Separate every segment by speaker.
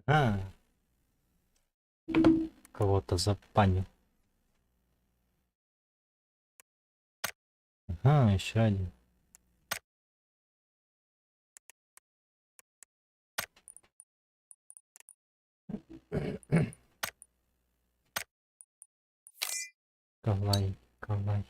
Speaker 1: А, кого-то запанил. Ага, еще один. Кавай, кавай.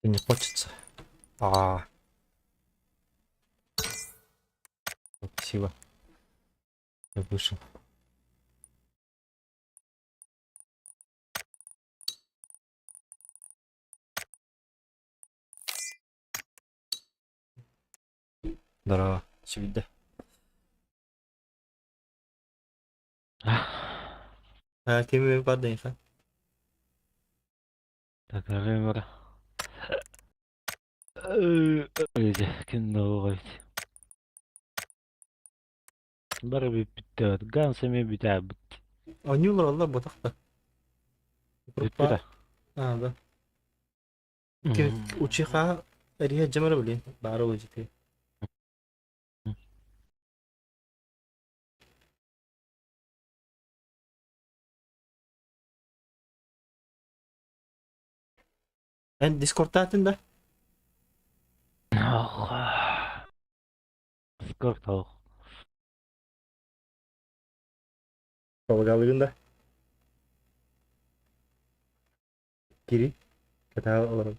Speaker 1: Не хочется. А, спасибо. Я вышел. Здорово. Очевидно. Kimi padayım.
Speaker 2: تقريبا ايه كنا وقت ضربي بالتوت كان سمي بتاع
Speaker 1: Oynuyorlar Allah batakta. Grupa.
Speaker 2: بترا
Speaker 1: Ha da. Kim uçika eriye jamara bile. Baro wajite. En Discord tatin da.
Speaker 2: سكرت اهو
Speaker 1: Kavgalığında. Giri. Kata olarak.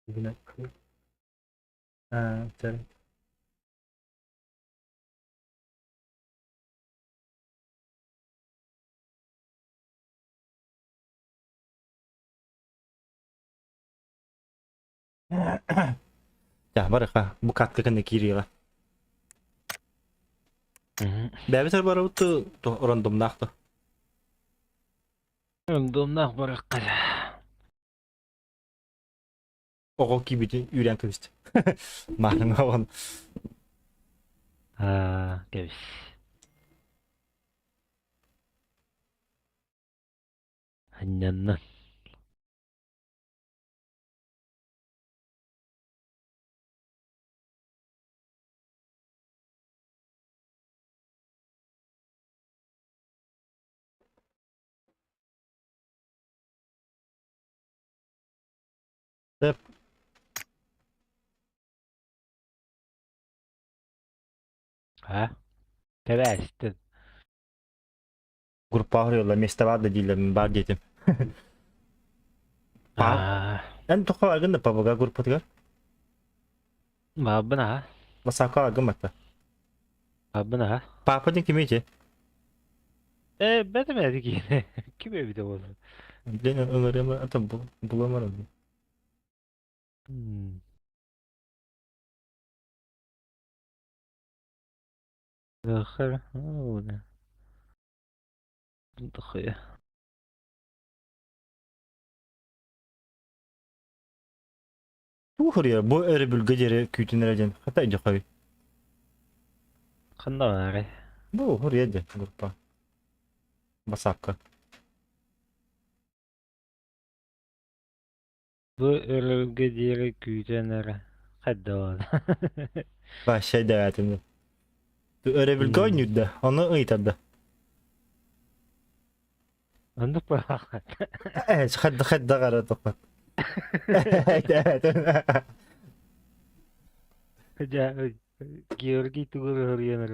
Speaker 1: Yine. Ha, cari. Ya baraka. Bu katka kan kiri lah. Bebe ser baru tu orang dom nak tu.
Speaker 2: Ondan bırak.
Speaker 1: Oğul gibi üren turist. Mahrın havan.
Speaker 2: Ha, geviş. Hanyandan.
Speaker 1: Hep
Speaker 2: Ha? Tebeştin.
Speaker 1: grup bağırıyorlar. Meste var da değiller. Var dedim.
Speaker 2: Ha.
Speaker 1: En toka vargın da papaga grup atıyor.
Speaker 2: Babına ha?
Speaker 1: Masaka vargın baktı.
Speaker 2: Babına ha?
Speaker 1: Papadın kimiydi?
Speaker 2: Bedemedik yine. Kime bir de oldu?
Speaker 1: Ben önerimi atam bulamadım.
Speaker 2: Hmm. Dakar. Ha, o ne? Dakar.
Speaker 1: Bu hırya bu erebül geceri kütünlerden. Hatta iyice kavi.
Speaker 2: Kanda var.
Speaker 1: Bu hırya de grupa. Masaka.
Speaker 2: Bu örülge diğeri gücenere. Hadi oğlum.
Speaker 1: Baş şey devetinde. Bu erebül
Speaker 2: Hmm.
Speaker 1: gönlü de. Onu ıytadı.
Speaker 2: Onu bırak.
Speaker 1: Evet, hadi gara tokat. Evet, evet.
Speaker 2: Ja, Georgi tugur horiyanır.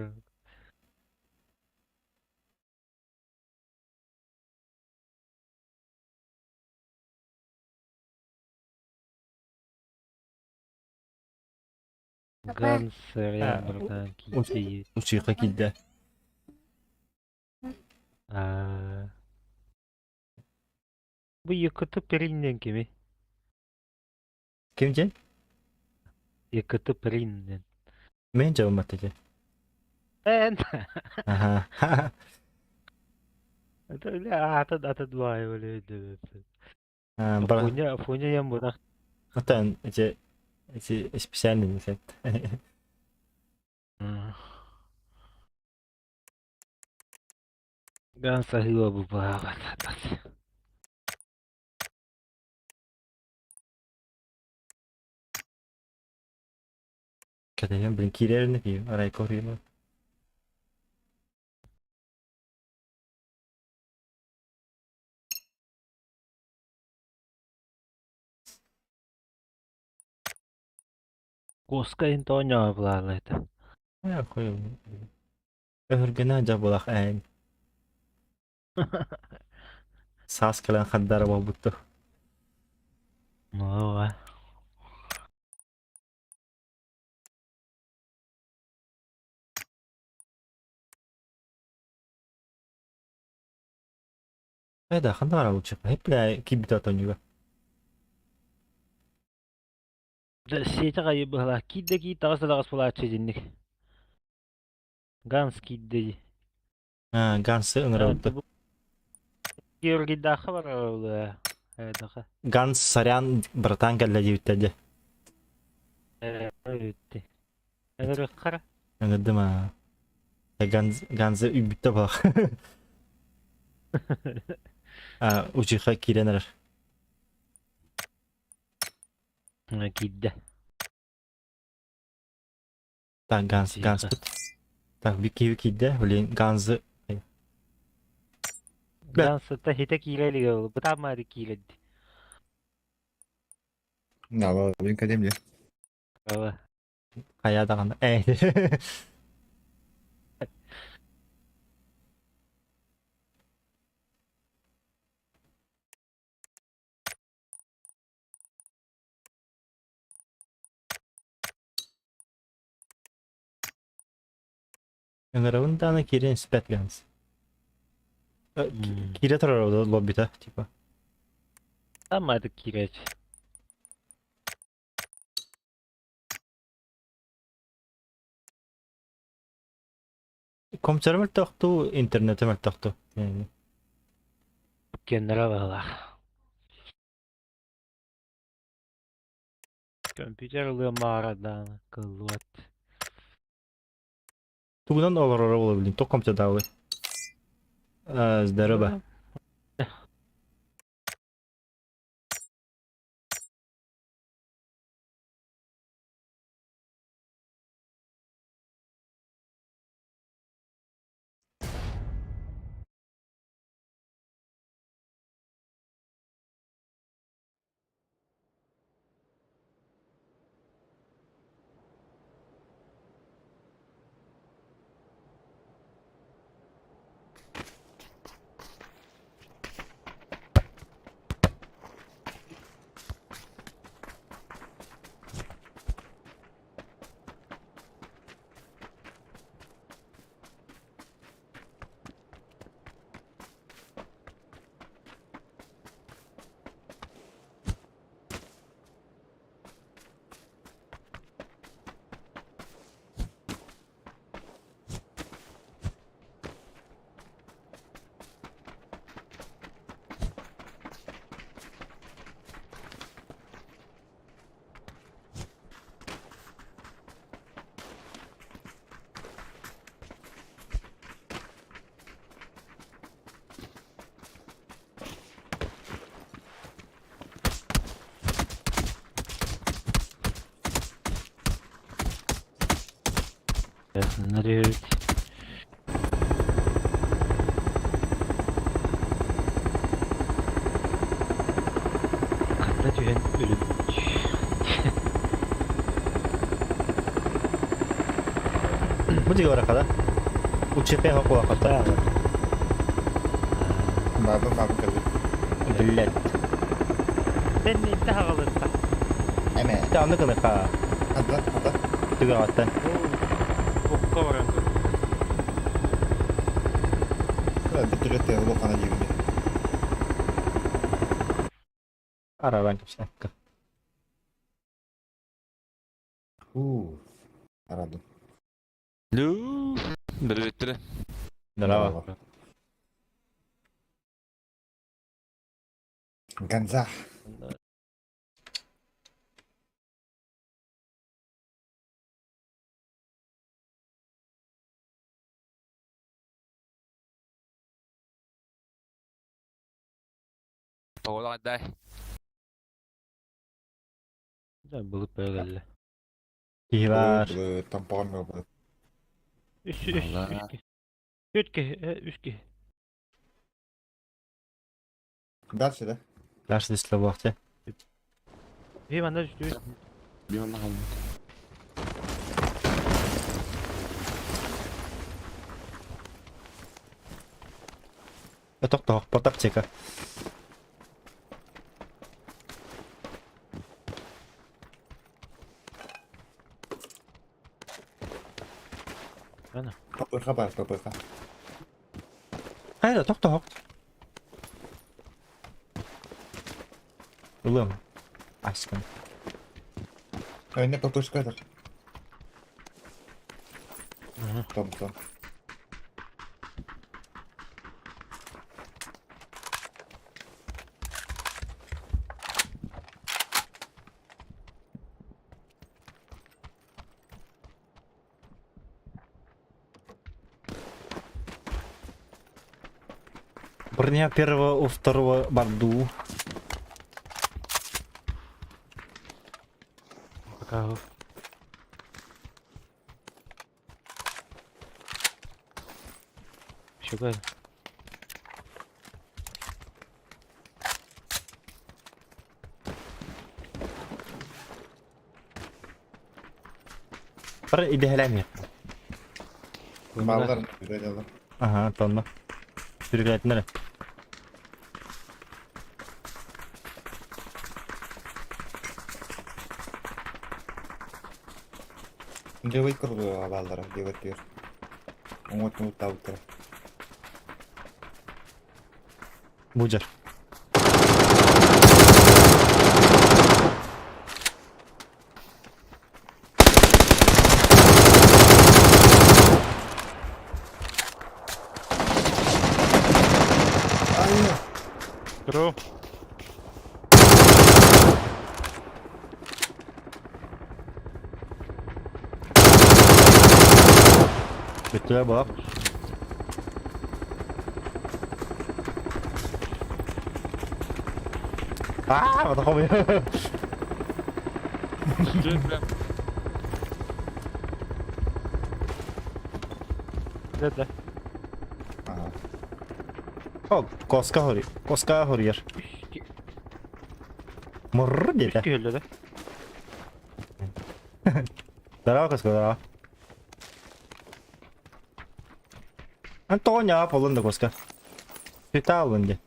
Speaker 2: Ganser
Speaker 1: Ha,
Speaker 2: yan buradan
Speaker 1: uç,
Speaker 2: gitti.
Speaker 1: uçuyka kilde.
Speaker 2: Aa, bu yakıtı perinden kimi?
Speaker 1: Kimce?
Speaker 2: Yakıtı perinden.
Speaker 1: Men cevap matece.
Speaker 2: Ben.
Speaker 1: Aha.
Speaker 2: Öyle atad vay öyle öyle.
Speaker 1: Ha, bara.
Speaker 2: Afonya yan buna.
Speaker 1: Atan ece spesialny set.
Speaker 2: Gansa hiwa bu bahat.
Speaker 1: Kadang ben kirerini ki aray koruyma.
Speaker 2: Koska intonya bulalıydı.
Speaker 1: Ya koyum. Öhürgene jabolak en. Sas kalan khaddara babuttu.
Speaker 2: No,
Speaker 1: Da khandara uçuk. Hep la kibita tonjuga.
Speaker 2: da sita kayu bahlah kidde ki takas takas pola çecindik. Gans kidde.
Speaker 1: Ha, gansı ıngra
Speaker 2: Yani
Speaker 1: buldu.
Speaker 2: bu Georgi daha var öyle. Evet daha.
Speaker 1: Gans saryan bertan kalla jibittaja.
Speaker 2: Evet. Eğer kara.
Speaker 1: Anladım ha. Ya gansı übitte bak. Ha, uçuka kirener.
Speaker 2: Kidde.
Speaker 1: Ta gans
Speaker 2: Uçika.
Speaker 1: put. Ta wiki de hulin gansı. Ben
Speaker 2: Gans ta hite kileli yolu. Bu tam hadi kiledi.
Speaker 3: No, ben kademli.
Speaker 2: Ama
Speaker 1: kaya da kan. Eh. Ingra undana kiren spet gans.
Speaker 2: hmm.
Speaker 1: Kire tarar o da lobby'de tipa.
Speaker 2: Tam hadi kireç.
Speaker 1: Komputer mi taktı, internete mi taktı? Yani
Speaker 2: Kenara bağlar. Компьютер ылы мағарадан кылуат.
Speaker 1: Тугунан олар болabilir. Ток компьютер давай. Здорово.
Speaker 2: Nereye yürüt? Katta tühen ölüm.
Speaker 1: Mudi ora kada. Uçiqe haqwa qata.
Speaker 3: Mabın kaldı.
Speaker 1: Billet.
Speaker 2: Ben intaha kalırsa.
Speaker 3: Eme.
Speaker 1: Tamam kana ka.
Speaker 3: Hadi.
Speaker 1: Tuga qata.
Speaker 2: Bokka var yandı.
Speaker 3: Bir türlü tevhid kana girdi.
Speaker 1: Ara ben kimse.
Speaker 3: Aradım.
Speaker 4: Lu, belirttiler.
Speaker 1: Bravo.
Speaker 3: Ganzah.
Speaker 4: Pagod ka dahil.
Speaker 2: Ben bulup böyle geldi.
Speaker 1: İyi var.
Speaker 3: Tampon mu bu?
Speaker 2: Üst.
Speaker 4: Allah.
Speaker 2: Üst.
Speaker 3: Ders de.
Speaker 1: Ders liste bu vakti.
Speaker 2: İyi bende düştü.
Speaker 4: Bir anda kaldı.
Speaker 1: Tok tok patak çeka.
Speaker 2: Ana.
Speaker 3: Kapı.
Speaker 1: Hayır tok tok. Oğlum. Aşkım.
Speaker 3: Önüne kapışkadır.
Speaker 2: Hı.
Speaker 3: Tamam.
Speaker 1: Броня первого у второго борду.
Speaker 2: Пока. Еще какая?
Speaker 1: Bir idealem
Speaker 3: Mallar güzel alır.
Speaker 1: Aha tamam. Sürüklettiler.
Speaker 3: Девять круглого балдара, девять пир. Умут таутра.
Speaker 1: Буджер.
Speaker 2: Здорово.
Speaker 1: Kötüye bak. Atakamıyor.
Speaker 2: Де?
Speaker 3: Ага.
Speaker 1: О, коска горі. Коска горір. Мурр деді.
Speaker 2: Üstü öldü.
Speaker 1: Здорово, коска, здорово. Антоня, полонда коска. Світа лунді.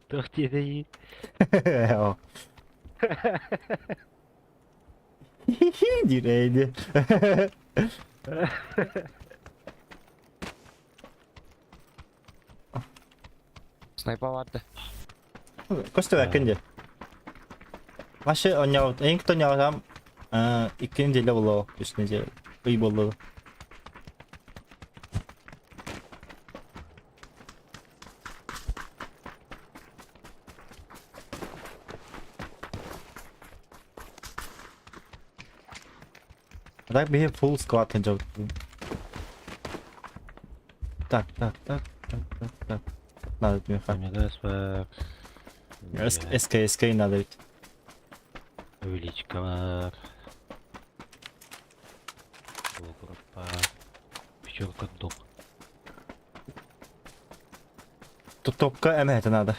Speaker 2: Doch die değil.
Speaker 1: О. Дірейді.
Speaker 4: Снайпа vardı.
Speaker 1: Коста якинді. Ваші оняв, ең хто оняв ikinci level o üstüne iyi boldu. Так bir full squat yapacağım. Tak. Надо мне ха.
Speaker 2: Мегасвак.
Speaker 1: SK надо ведь.
Speaker 2: Увеличка var. Группа. Пятерка топ.
Speaker 1: Тут топка эмэта надо.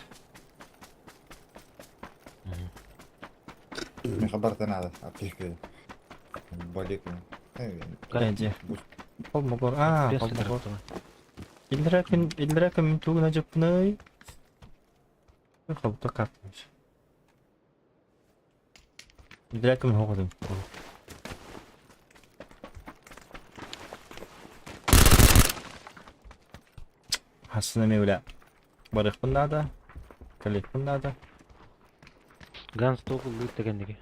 Speaker 3: Не خبرت انا هذا اعطيك بقولك
Speaker 1: Bence. Olmagor. Olmagor. İllere min tuğuna cıpnay. Kapıda kalkmış. İllere min hoğudum. Aslında mevla. Barık bunda da. Kalik bunda da.
Speaker 2: Ганс толку лут дегендеги.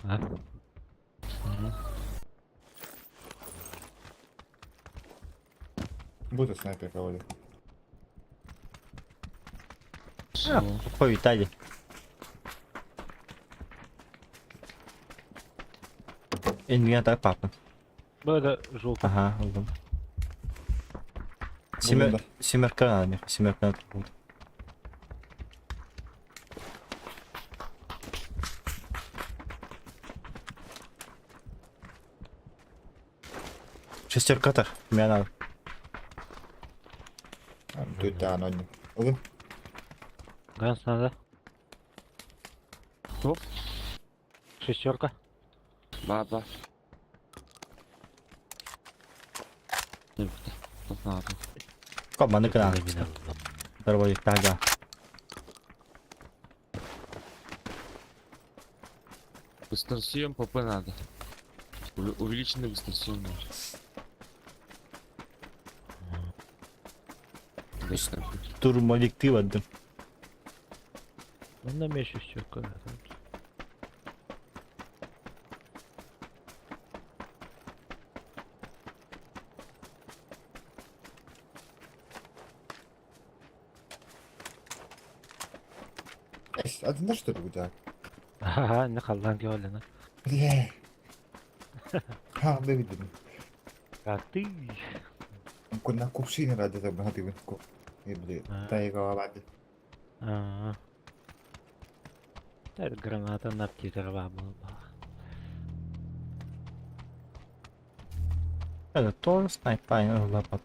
Speaker 2: А?
Speaker 3: Будет снайпер кого-то.
Speaker 1: Koy hadi. Dünya da papın.
Speaker 2: Böyle желтый.
Speaker 1: Aha oldum.
Speaker 3: Buldum da.
Speaker 1: Семерка надо мне. Семерка надо будет. Шестерка так. Мне надо.
Speaker 3: Тут да, но не. Oğlum
Speaker 2: Ганс надо. Оп. Шестерка.
Speaker 4: Var. Çok lazım.
Speaker 1: Команды надо.
Speaker 2: Номинал.
Speaker 1: Дорогой, тага.
Speaker 4: Быстросъем ПП надо. Увеличенный быстросъем надо.
Speaker 1: Турмалик vardım.
Speaker 2: Ну, на мне шестерка.
Speaker 3: adında что ли будет?
Speaker 2: Ага, не халдан геолена.
Speaker 3: Бля. Ha ben bildim.
Speaker 2: Как ты?
Speaker 3: كنا كوبسين رادة طب هذي بنكو. يبدي تايقا بعد.
Speaker 2: А. Это граната на птица была.
Speaker 1: Это тоже снайпер лапа.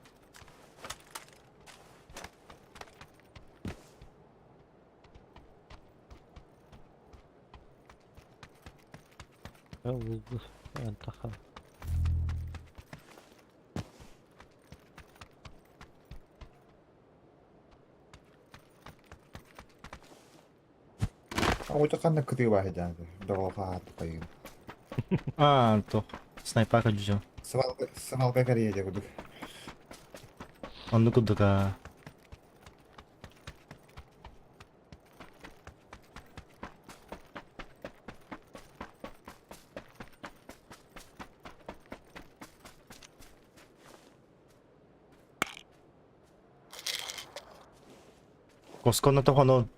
Speaker 2: انتخب
Speaker 3: أو تقنن كذي واحد يعني ضغطات طيب.
Speaker 1: То. Снайпер juju.
Speaker 3: Сынал как ария я буду.
Speaker 1: Onu kuduka. Koskonna tohonon.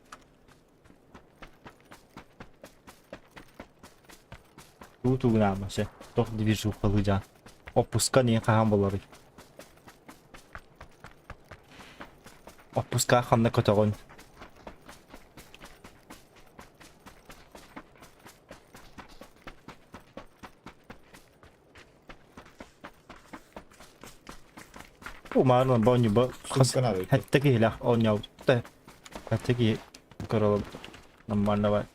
Speaker 1: Tuğunama şey. Tok division kalıca. Opuska niye kahan bolary. Opuska xanna kotogon. Umarım bonyu bu.
Speaker 3: Sumpana da.
Speaker 1: Hatta ki hilah on yav. Hatta ki karalım. Namarna var.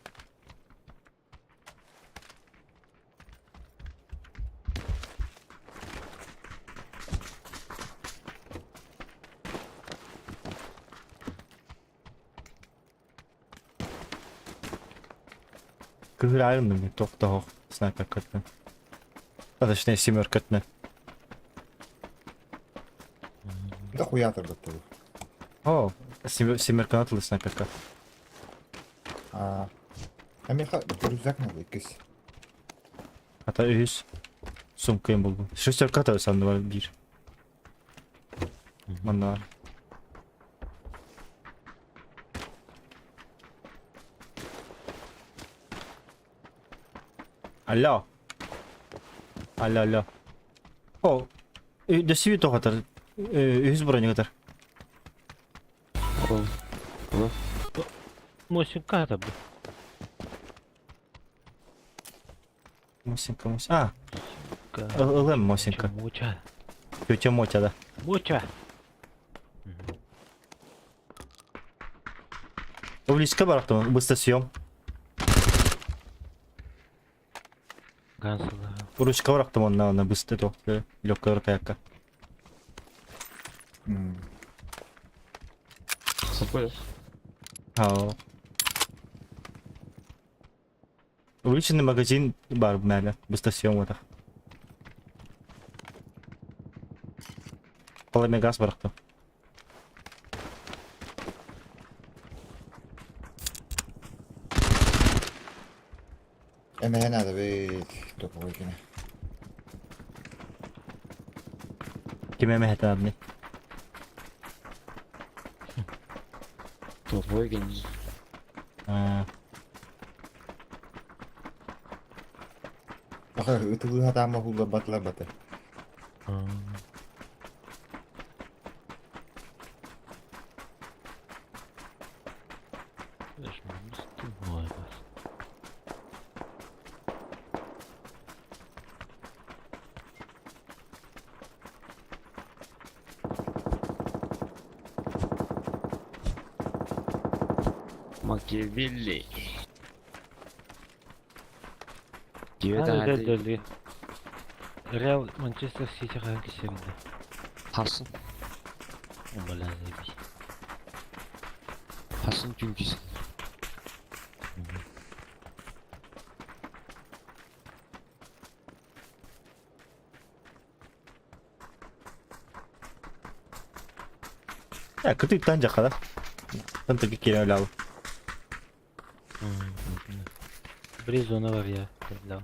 Speaker 1: Кыгырайым мен токтоо снайпер кытны. Точнее семер кытны.
Speaker 3: Да хуятор готов.
Speaker 1: О, семерка атылы снайперка.
Speaker 3: А мен рюкзак надо кис.
Speaker 1: Hatta ühüz. Sumkayım buldum. Şöşerka da sandı var bir. Manlar. Alo. Alo. O. De sivito kadar. Ühüz buraya kadar.
Speaker 2: Мосинка это бы.
Speaker 1: Мосинка. А, ылым Мосинка.
Speaker 2: Моча.
Speaker 1: Тетя Мотя, да.
Speaker 2: Моча.
Speaker 1: Увлечка барактım. Быстро съем.
Speaker 2: Гансала.
Speaker 1: Уручка барактım ona bыстро то. Легкая рукоятка.
Speaker 4: Сапой.
Speaker 1: Aa. Увеличенный магазин бар в мене. Быстро съем вот так. Половина газ барактım.
Speaker 3: Emeğe nerede be? Topu yine.
Speaker 1: Kime mehet abi?
Speaker 4: Твой гений.
Speaker 3: Bakar ıtılı hatama hulla batla batı.
Speaker 4: Макиавелли. Диyor
Speaker 2: Hadi
Speaker 4: da
Speaker 2: döldü. Real Manchester City hangi sevindi?
Speaker 4: Hasan.
Speaker 2: O lazım.
Speaker 4: Hasan Güngüz.
Speaker 1: Ya kötü ipten kadar. Tanto que quieren el lado.
Speaker 2: Бризона var ya. Belli.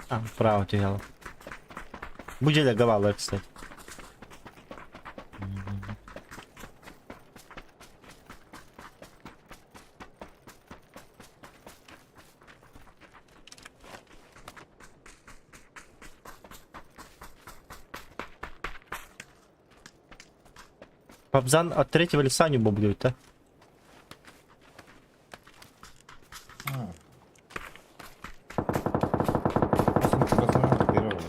Speaker 1: Ah, право тягало. Будет договариваться, кстати. Пабзан от третьего лица не бублюет, да?
Speaker 3: Ha. Aslında şurasına biri oldu.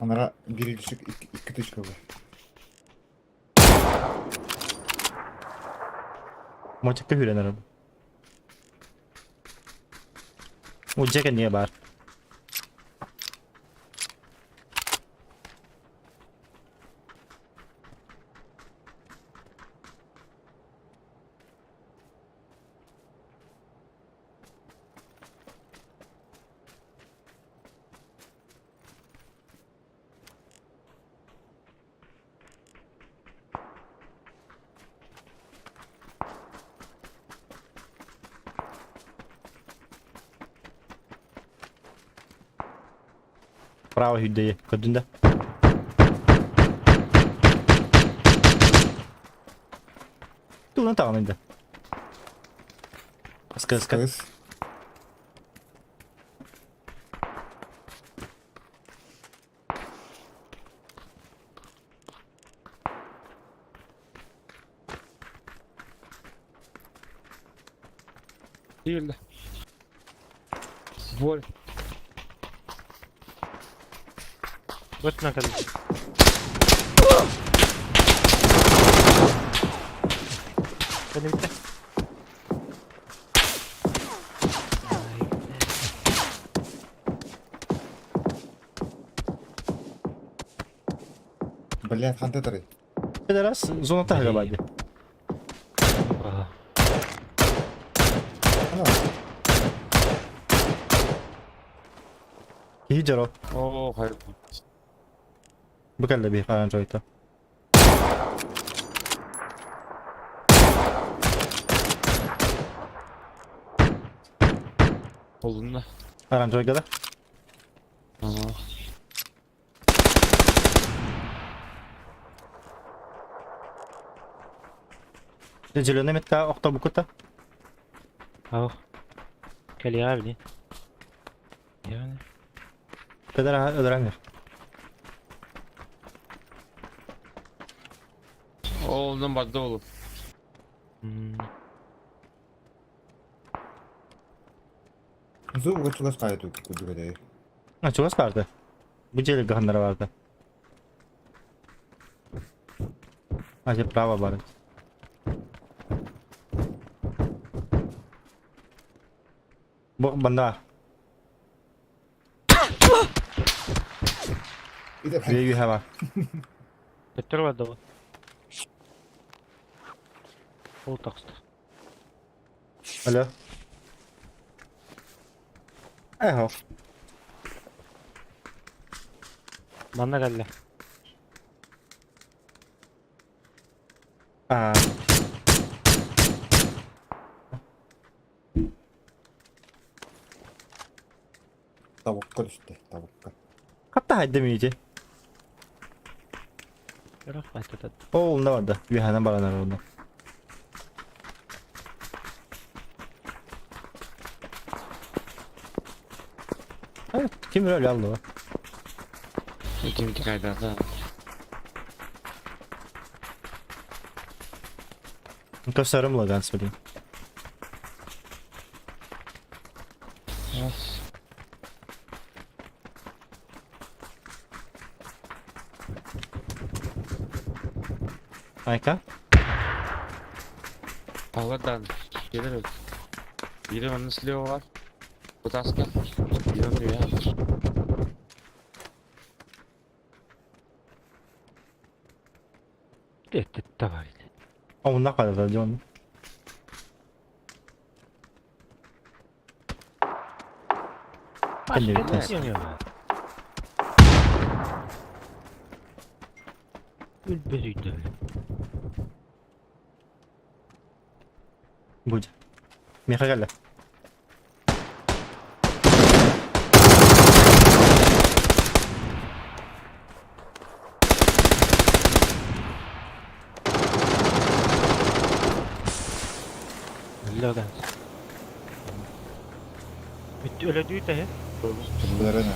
Speaker 3: Onlara biri düşük iki tuşka var.
Speaker 1: Мотика hüren Ucaka niye var? Prawa hüddeyi. Gördün de. Dur lan tamam indi. Iska ıska.
Speaker 3: Kız.
Speaker 4: Değildi. Vol.
Speaker 2: Götüne kadar. Beni bitti.
Speaker 3: Блядь, ханты тары.
Speaker 1: Biraz zona tahga badi.
Speaker 2: Ага.
Speaker 3: Ана,
Speaker 1: İyi caro.
Speaker 4: Oo hayır.
Speaker 1: Bu kadar bir falan joyta.
Speaker 4: Kolunda.
Speaker 1: Falan joy kadar.
Speaker 4: Aha.
Speaker 1: Cilone metta okta bukuta.
Speaker 2: اهو كان يقابلني يعني
Speaker 1: Kadar öldürenler.
Speaker 4: Oğlum badda oğlum.
Speaker 3: зу угачугас кайту кудугадай.
Speaker 1: Ha çok az vardı. Bu celi gahanlara vardı. Acı prava var. Bu banda.
Speaker 3: İde
Speaker 1: Bir bir hava.
Speaker 2: petrol var da var. O taksdı.
Speaker 1: Alo. Eho.
Speaker 2: Bana geldi.
Speaker 1: Aa.
Speaker 3: Tavukkal işte, tavukkal.
Speaker 1: Hatta haydi mi iyice?
Speaker 2: Biraz fayda
Speaker 1: O onda vardı. Bir hane balanar onda. Evet, kim öyle aldı o?
Speaker 4: Kim kayda da.
Speaker 1: Gösterim lagan söyleyeyim.
Speaker 4: Of.
Speaker 1: Ayka.
Speaker 4: Havadan gelir. Biri onun silahı var. Bu taska. Biri onun ya.
Speaker 2: Etti tabaydı.
Speaker 1: Onda kadar da John.
Speaker 2: Başka
Speaker 1: de
Speaker 2: ne
Speaker 1: bitmez.
Speaker 2: diyorsun ya? Ülbeziydi.
Speaker 1: Buca. Miha gel.
Speaker 2: Lagan. Bitti öyle değil de he.
Speaker 3: Bunlara ne?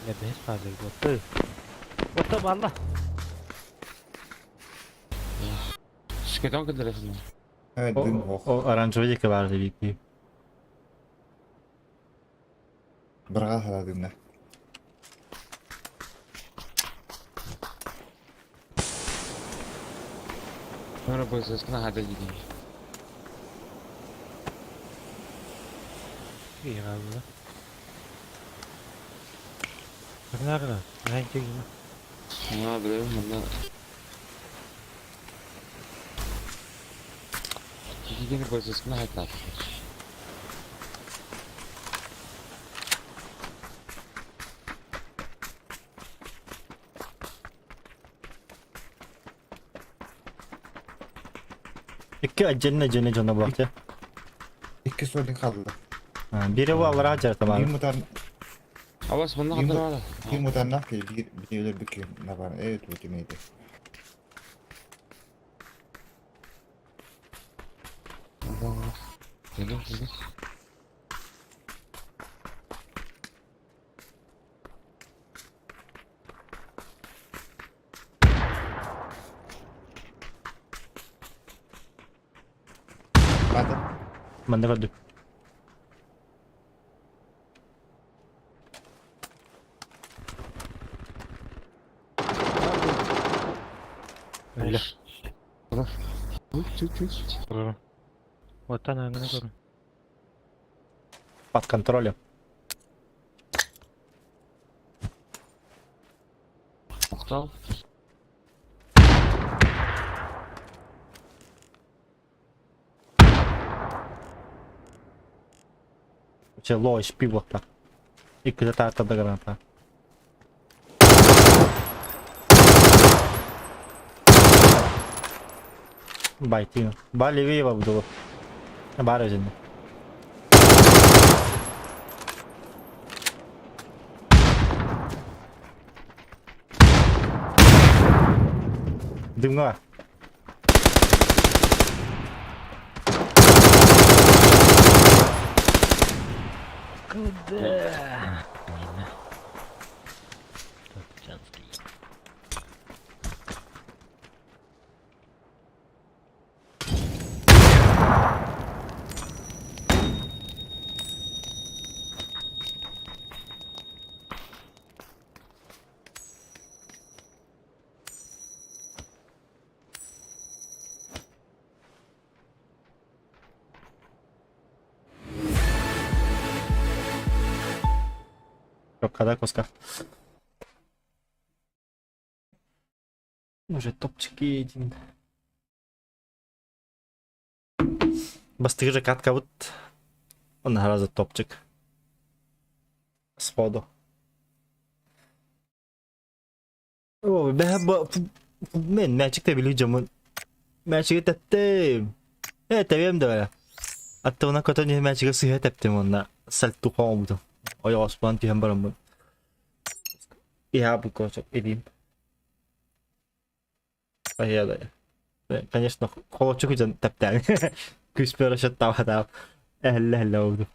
Speaker 2: Ne beş fazla botu. Botu valla.
Speaker 4: Şirketten kadar efendim.
Speaker 3: Evet, dün hoş.
Speaker 1: O aranjovacı ki vardı büyük bir.
Speaker 3: Bırak hala dinle.
Speaker 4: Sonra bu sesine hadi gideyim.
Speaker 2: İyi valla. Ne kadar? Ne çekeyim?
Speaker 4: Ha biliyorum bunda. Gideyim bu sesine hadi.
Speaker 1: İki acele cana bıraktı.
Speaker 3: İki sorun kaldı.
Speaker 1: Biri bu avlara hacer
Speaker 3: Bir
Speaker 1: tamam.
Speaker 3: mutan,
Speaker 4: Abbas bunda
Speaker 3: bir,
Speaker 4: kadar var.
Speaker 3: bir mutan ne yapıyor? Bir öyle bir kim ne var? Evet bu neydi?
Speaker 4: Geliyor geliyor.
Speaker 3: Hadi.
Speaker 1: Ben de gördüm.
Speaker 2: Öyle.
Speaker 4: Dur. Çık.
Speaker 2: Vururum. Vatan hangine durun.
Speaker 1: Pat kontrolü.
Speaker 4: Aptal.
Speaker 1: Це лось півота. І кидати до граната. Байтин. Балі виївав було. Барежені. Дымга.
Speaker 2: Куда? Мина. Топчанский.
Speaker 1: Когда коска. Уже топчик един. Бастига катка от. Он за топчик. Сходу. О, бе мен мячикте билeceğim. Мячикte teptim. Evet tepem de öyle. Hatta ona kadar ne mячикte suya teptim onunla. Salto oldu. O ya Osman diye barım bu. Я бы кое-что edeyim. Поеду. Конечно, хочу кузен таптан. Күспер шаттава да. Элле oldu.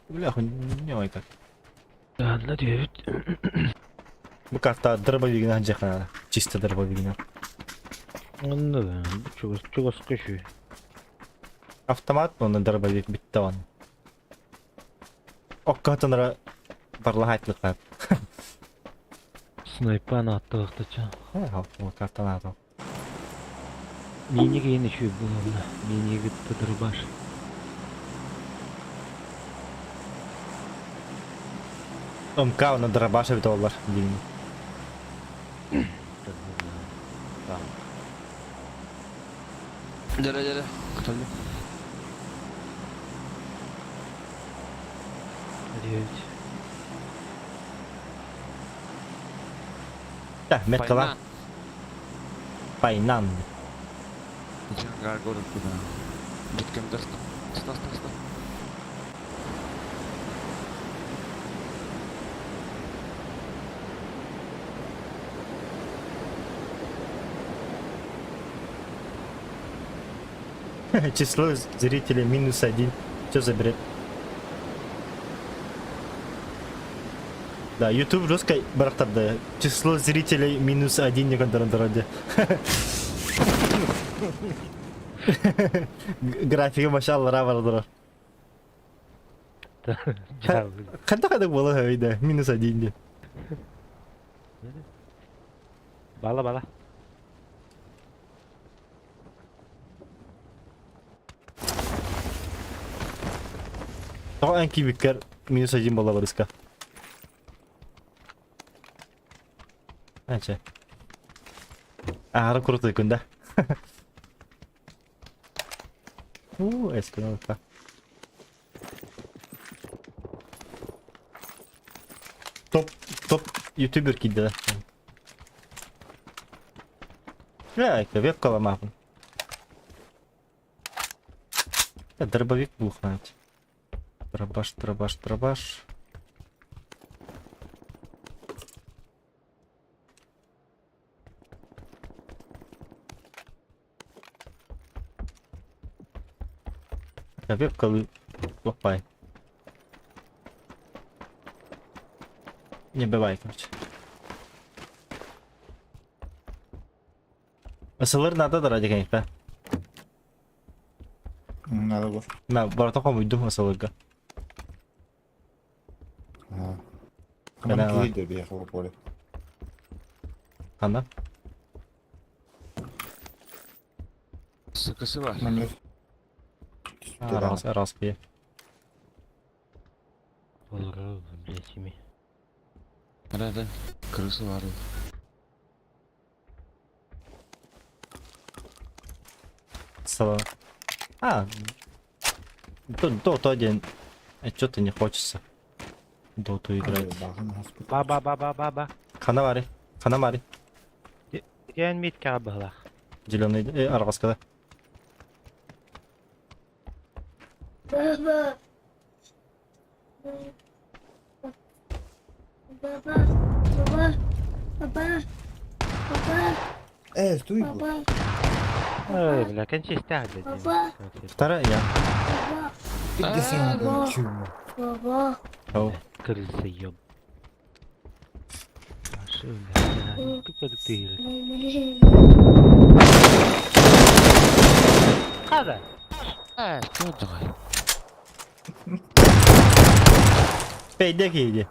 Speaker 1: Бляха, не ой как.
Speaker 2: Ладно, 9.
Speaker 1: Bu kartta дробовик ancak ha. Чисто дробовик.
Speaker 2: Ну, чего скажу?
Speaker 1: Автомат, но дробовик bitti он. Оккатынра барлагайтлыклар.
Speaker 2: Снайпан аттыктача.
Speaker 1: Ол картанату.
Speaker 2: Миниге ені шүй булымна. Миниге тыдырбаш.
Speaker 1: МК на дробаша бит олар.
Speaker 2: Tamam.
Speaker 4: Dere. Kutalım.
Speaker 2: 9.
Speaker 1: Да, меткала. Пайнан.
Speaker 4: Джангар город туда. Биткем даст. Ста.
Speaker 1: Число зрителей -1. Что за бред? Да, YouTube русской барахтарда. Число зрителей -1 не контролирует. Grafiki maşallah vardır.
Speaker 2: Jauh.
Speaker 1: Kadang-kadang boleh öyle minus aja ini.
Speaker 2: Bala.
Speaker 1: Ako ang kibikar minus aja bola bariska. Acha. Harap kurut ikunda. Eskiden bak. Top YouTuber kidde. Ja, ik heb веб каламапу. Дробовик бухнать. Дробаш. Веб калы лопай. Не бывай, короче. Isılır nadadır hadi gençler.
Speaker 3: Nada bu.
Speaker 1: Ben bu arada komuydum ısılırga.
Speaker 3: Ha.
Speaker 1: Neden
Speaker 3: Ama
Speaker 1: var?
Speaker 3: iyi de bir yakala böyle.
Speaker 1: Anladın?
Speaker 4: Sıkısı var.
Speaker 3: Ben
Speaker 1: Раз bir.
Speaker 2: Olur resmi.
Speaker 4: Nerede? Kırısı var.
Speaker 1: Сало. А. Доту один. Что-то не хочется. Доту играть.
Speaker 3: Bakın hospital.
Speaker 2: Ба.
Speaker 1: Ханамари.
Speaker 2: Ген мит кабыла.
Speaker 1: Зеленый. Аргаскада.
Speaker 5: Baba. Baba.
Speaker 3: Duy bu.
Speaker 5: Baba.
Speaker 2: Öyle kan istedi.
Speaker 5: Baba.
Speaker 1: Вторая я.
Speaker 5: Baba.
Speaker 3: Bir de sen de çığırma.
Speaker 5: Baba.
Speaker 1: Оу.
Speaker 2: Kırılsa yok. Şöyle. Tıkladık değil. Kada.
Speaker 4: Evet, gördük.
Speaker 1: Beyde giydi.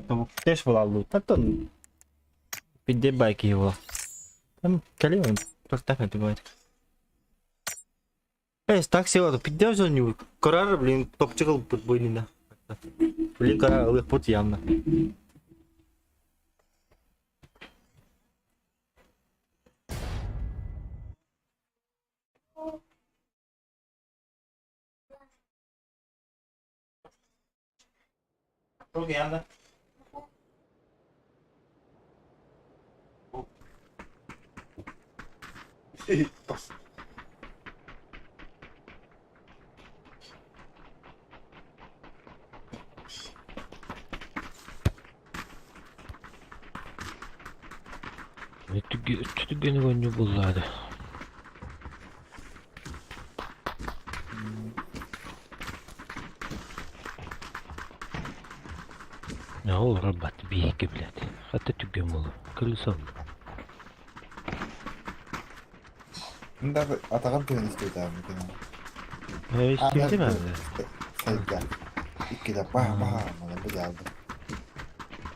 Speaker 1: Tavuk teş volalu. Tatın. Bir de belki vola. Tam kalıyor. Çok так это бывает. Так села, піде вже не корар, блин, топчикал подбойнина. Блин, корар, але пут явно. Çok yandı.
Speaker 2: Tütügeni gönlü bulladı. Ne olur rabat bir iki bilet. Hatta tüggen olur. Kırılsa olur.
Speaker 3: Bunda Atakan plan istedi abi.
Speaker 2: İstedim abi.
Speaker 3: Sayıda. İki de bah bana bu geldi.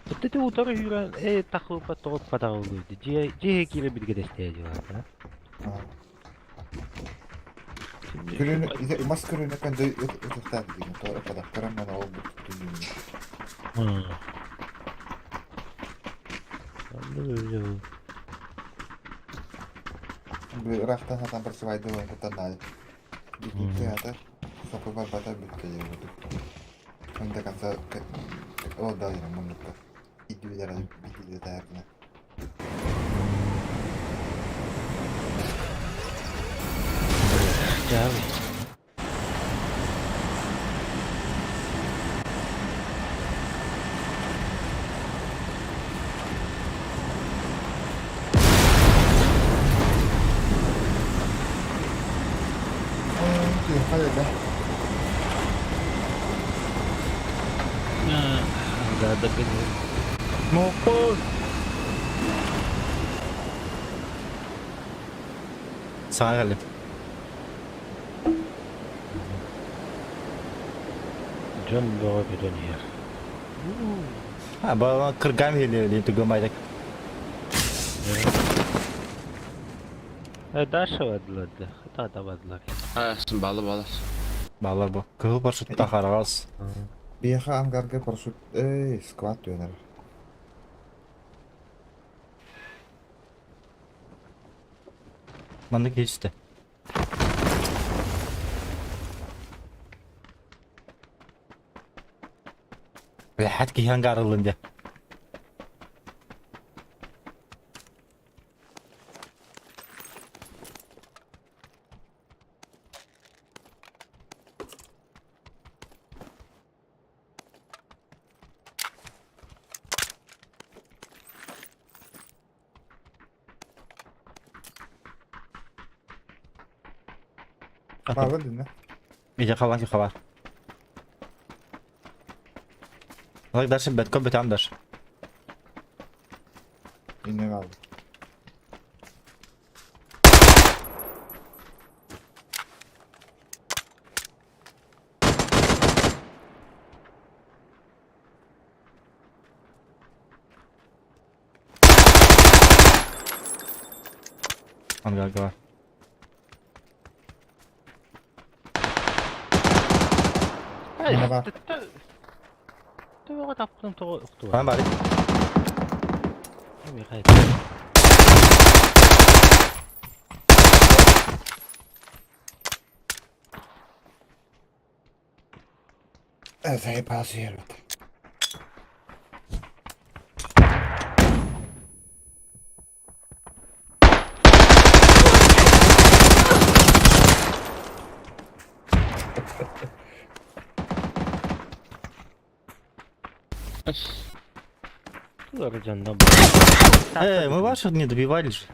Speaker 2: Hatta de utarı yürüyen takılıp atılıp kadar oluydu. Cihe kiri bir desteği var.
Speaker 3: Kırını, maskarını kan da ötürten dedim. Doğru kadar karamana oldu.
Speaker 2: Anladım.
Speaker 3: Bu Irak'tan satan bersivayda olan kutanay. Di ada sampai barbata bitkaya gitu. Nanti kan saya oh dah yang menurut. İdüylere bir derdine.
Speaker 2: Abi.
Speaker 3: Diyor hadi be.
Speaker 2: Udah ada gini.
Speaker 1: Mopon. Sana geldim.
Speaker 2: John bawa ke John here.
Speaker 1: Ha, bana kırgam geliyor diye tugamaydık.
Speaker 2: Дальше вадлады. Хата вадлар.
Speaker 4: Ha, şimdi balı.
Speaker 1: Bağlar bu. Kıhıl parçutta karagaz.
Speaker 3: Vieja hangarga parasut. Squat diyorlar.
Speaker 1: Mandık geçti. Ve hatki hangar alınca.
Speaker 3: Bağlı dinle.
Speaker 1: İyice kalan ki kalan. Bak dersin betko betam der.
Speaker 3: Yine kaldı.
Speaker 1: Hangar var.
Speaker 3: Yine var.
Speaker 2: Ты его таптың тоғы.
Speaker 1: Bana bari.
Speaker 2: Ами хайт.
Speaker 3: Zahir pasıyor.
Speaker 2: Тут Раджанда.
Speaker 1: Мы ваших не добивали же.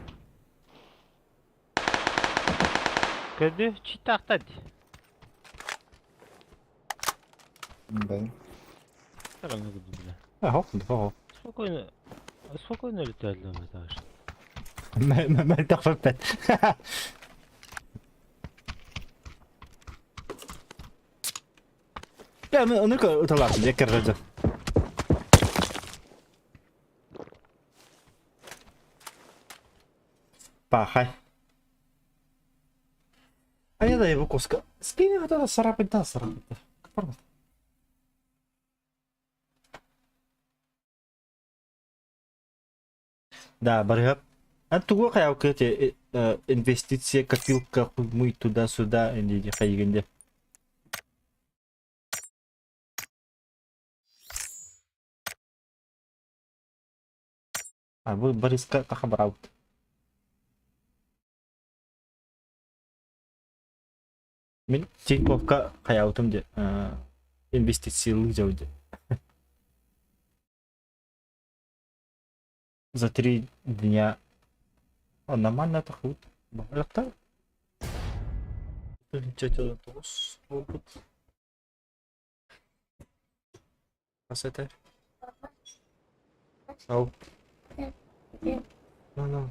Speaker 2: Ködü çiğ
Speaker 3: Benim.
Speaker 2: Старая буду, бля.
Speaker 1: Ага, ага.
Speaker 2: Спокойно летать дома даже.
Speaker 1: ما تخففت. لا نركض طلعت ذاك الرجل. Пахай. А я дай его куска. Скинь вот это сарапить, да, сарапить. Пожалуйста. Да, барыгап. А тугу каяу кете инвестиция копилка хуймуй туда-сюда инди хайгенде. А вы бариска тахабраут. Мен Тиньковка каяутым де инвестициялык жауде. За 3 дня. О, нормально тахут. Балакта. Чё-то тос. Опыт. Кассета. Ау. No.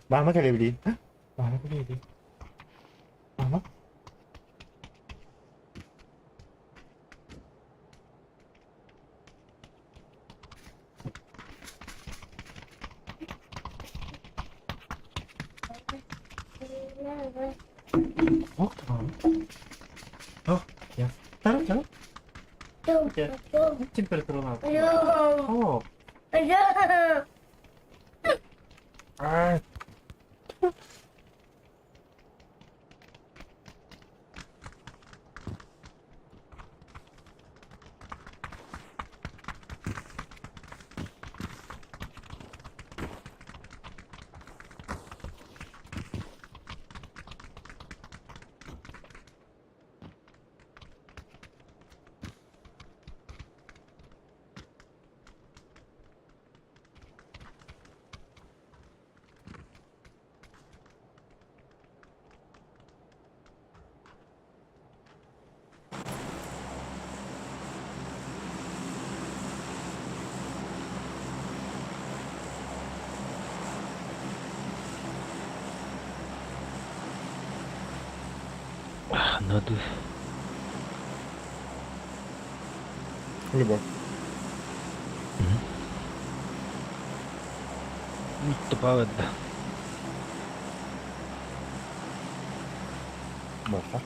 Speaker 1: Mama kali beli. Mama kali beli. Mama. Oh, tamam. Oh, ya. Taruh. Ya. Temperatur apa? Oh. Ah.
Speaker 2: Anladı.
Speaker 3: Любовь.
Speaker 2: Nyt правда.
Speaker 3: Баша.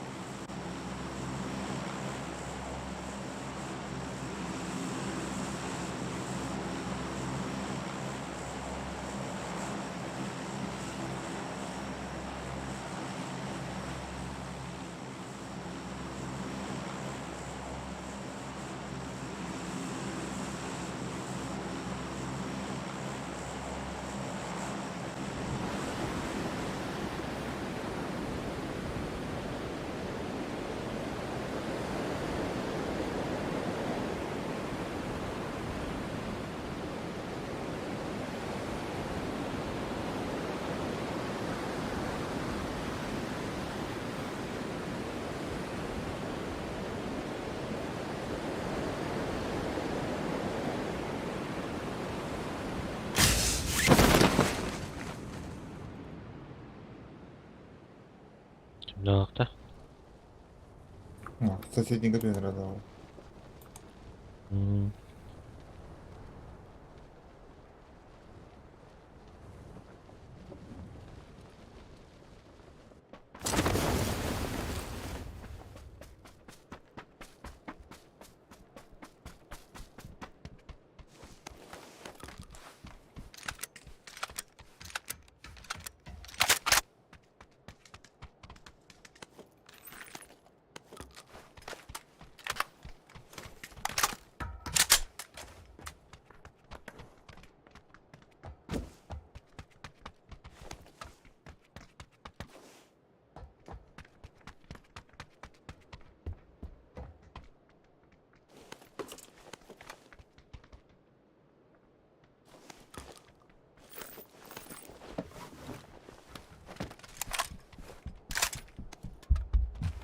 Speaker 2: Şimdi nokta.
Speaker 3: О, соседний дверь раздал.
Speaker 2: Hmm.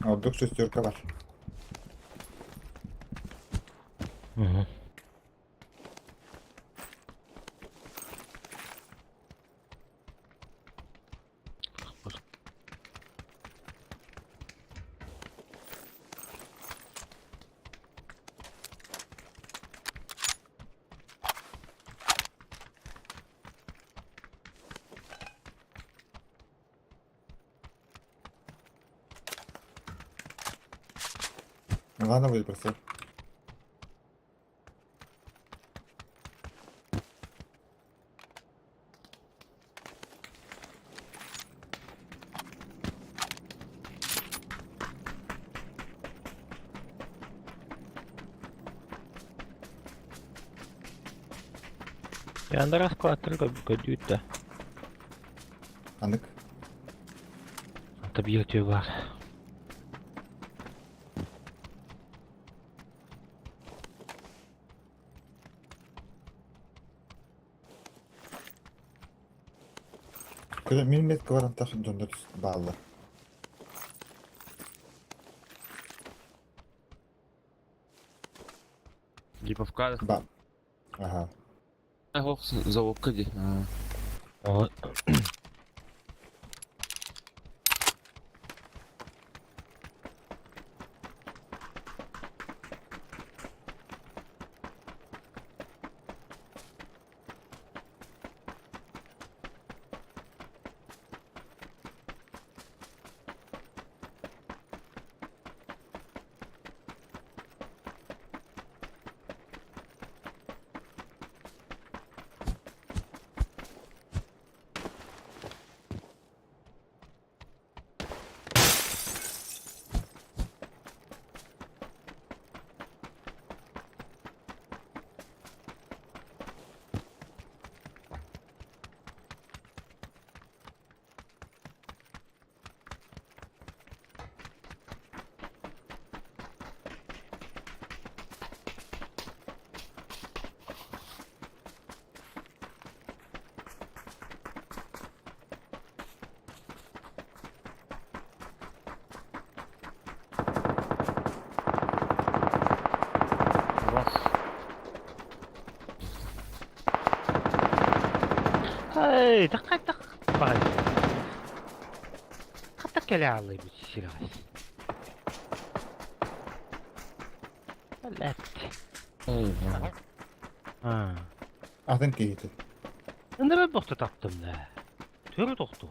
Speaker 3: А вдруг шестерка ваш.
Speaker 2: Hı hı.
Speaker 3: Ладно, выбросил.
Speaker 2: Ja anda raskaattelu kötyyttä.
Speaker 3: Anık.
Speaker 2: Tabii yatıyor var.
Speaker 3: Kyllä minun mielestä varan taas on nyt balla.
Speaker 4: Типа в кадрах.
Speaker 3: Ба. Ага.
Speaker 4: Ого, за окади.
Speaker 2: O
Speaker 4: Раз.
Speaker 2: Эй, да как так? Как так я лялый быть сирась? Lätti.
Speaker 4: Eyvallah.
Speaker 2: Ha.
Speaker 3: Adın keydi.
Speaker 2: Indi ben doktor taptım da. Törü doktor.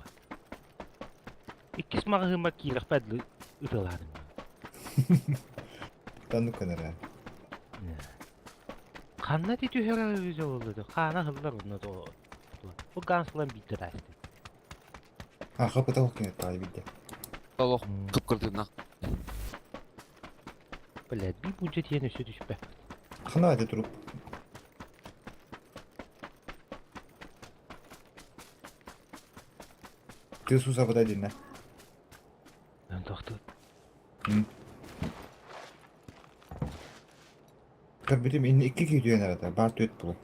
Speaker 2: İkis mağıhıma kirek bedli ıtıladım.
Speaker 3: Tanık kadar.
Speaker 2: Kanna dedi höre öyle oldu. Kana hıllar onu da o. Bu gansılan bitti rastı.
Speaker 3: Ha kapıda okuyun tabi bildi.
Speaker 4: Allah kıpkırtına.
Speaker 2: Böyle bir bunca diyen üstü düşme.
Speaker 3: Kına hadi durup. Diyorsun sabıda dinle.
Speaker 2: Ben doktor.
Speaker 3: Tabii benim inni iki gidiyor nerede? Bart öt bu.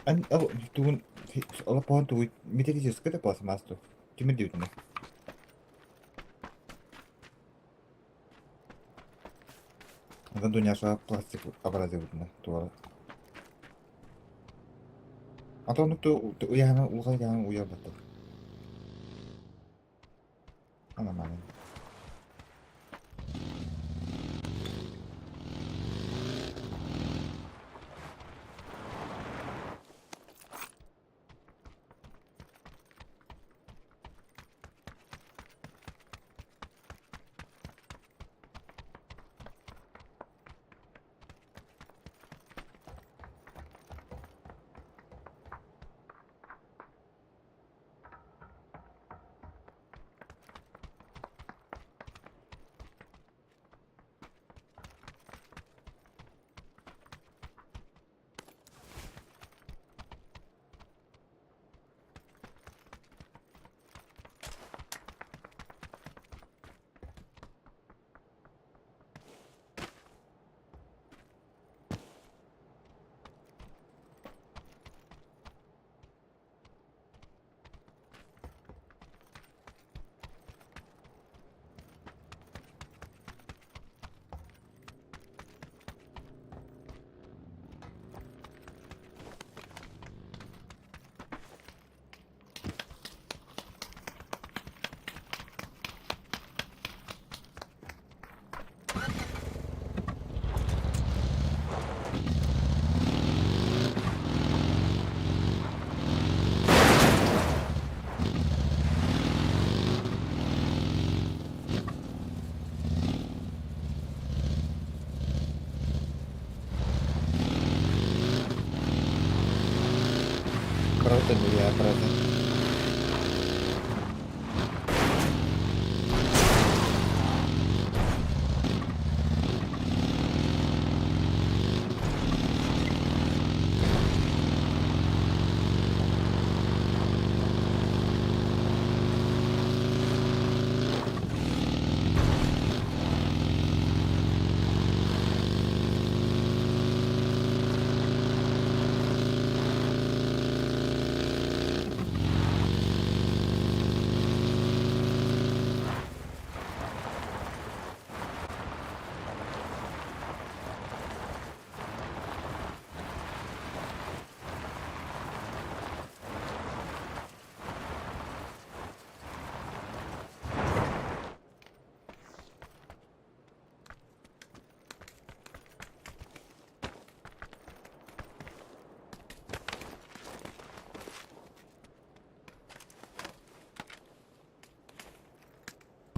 Speaker 3: An oh tuun alla pohon tuit miten siis kete pas mastu. Kimi diut ne. Akan dünyası plastik aparatif ne tuolla. Atau nyt tu ihan ulkoa ihan ujabattu. Anlamadım. Perhatian dulu ya, perhatian.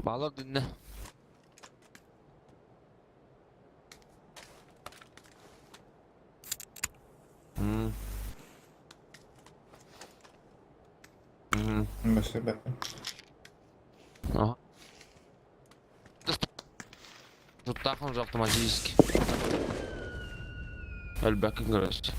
Speaker 4: Bağlar dinle. Hmm.
Speaker 3: Başka ben.
Speaker 4: Aha. Tuttaahan sohtama siiski. Ölbäkin kırışı.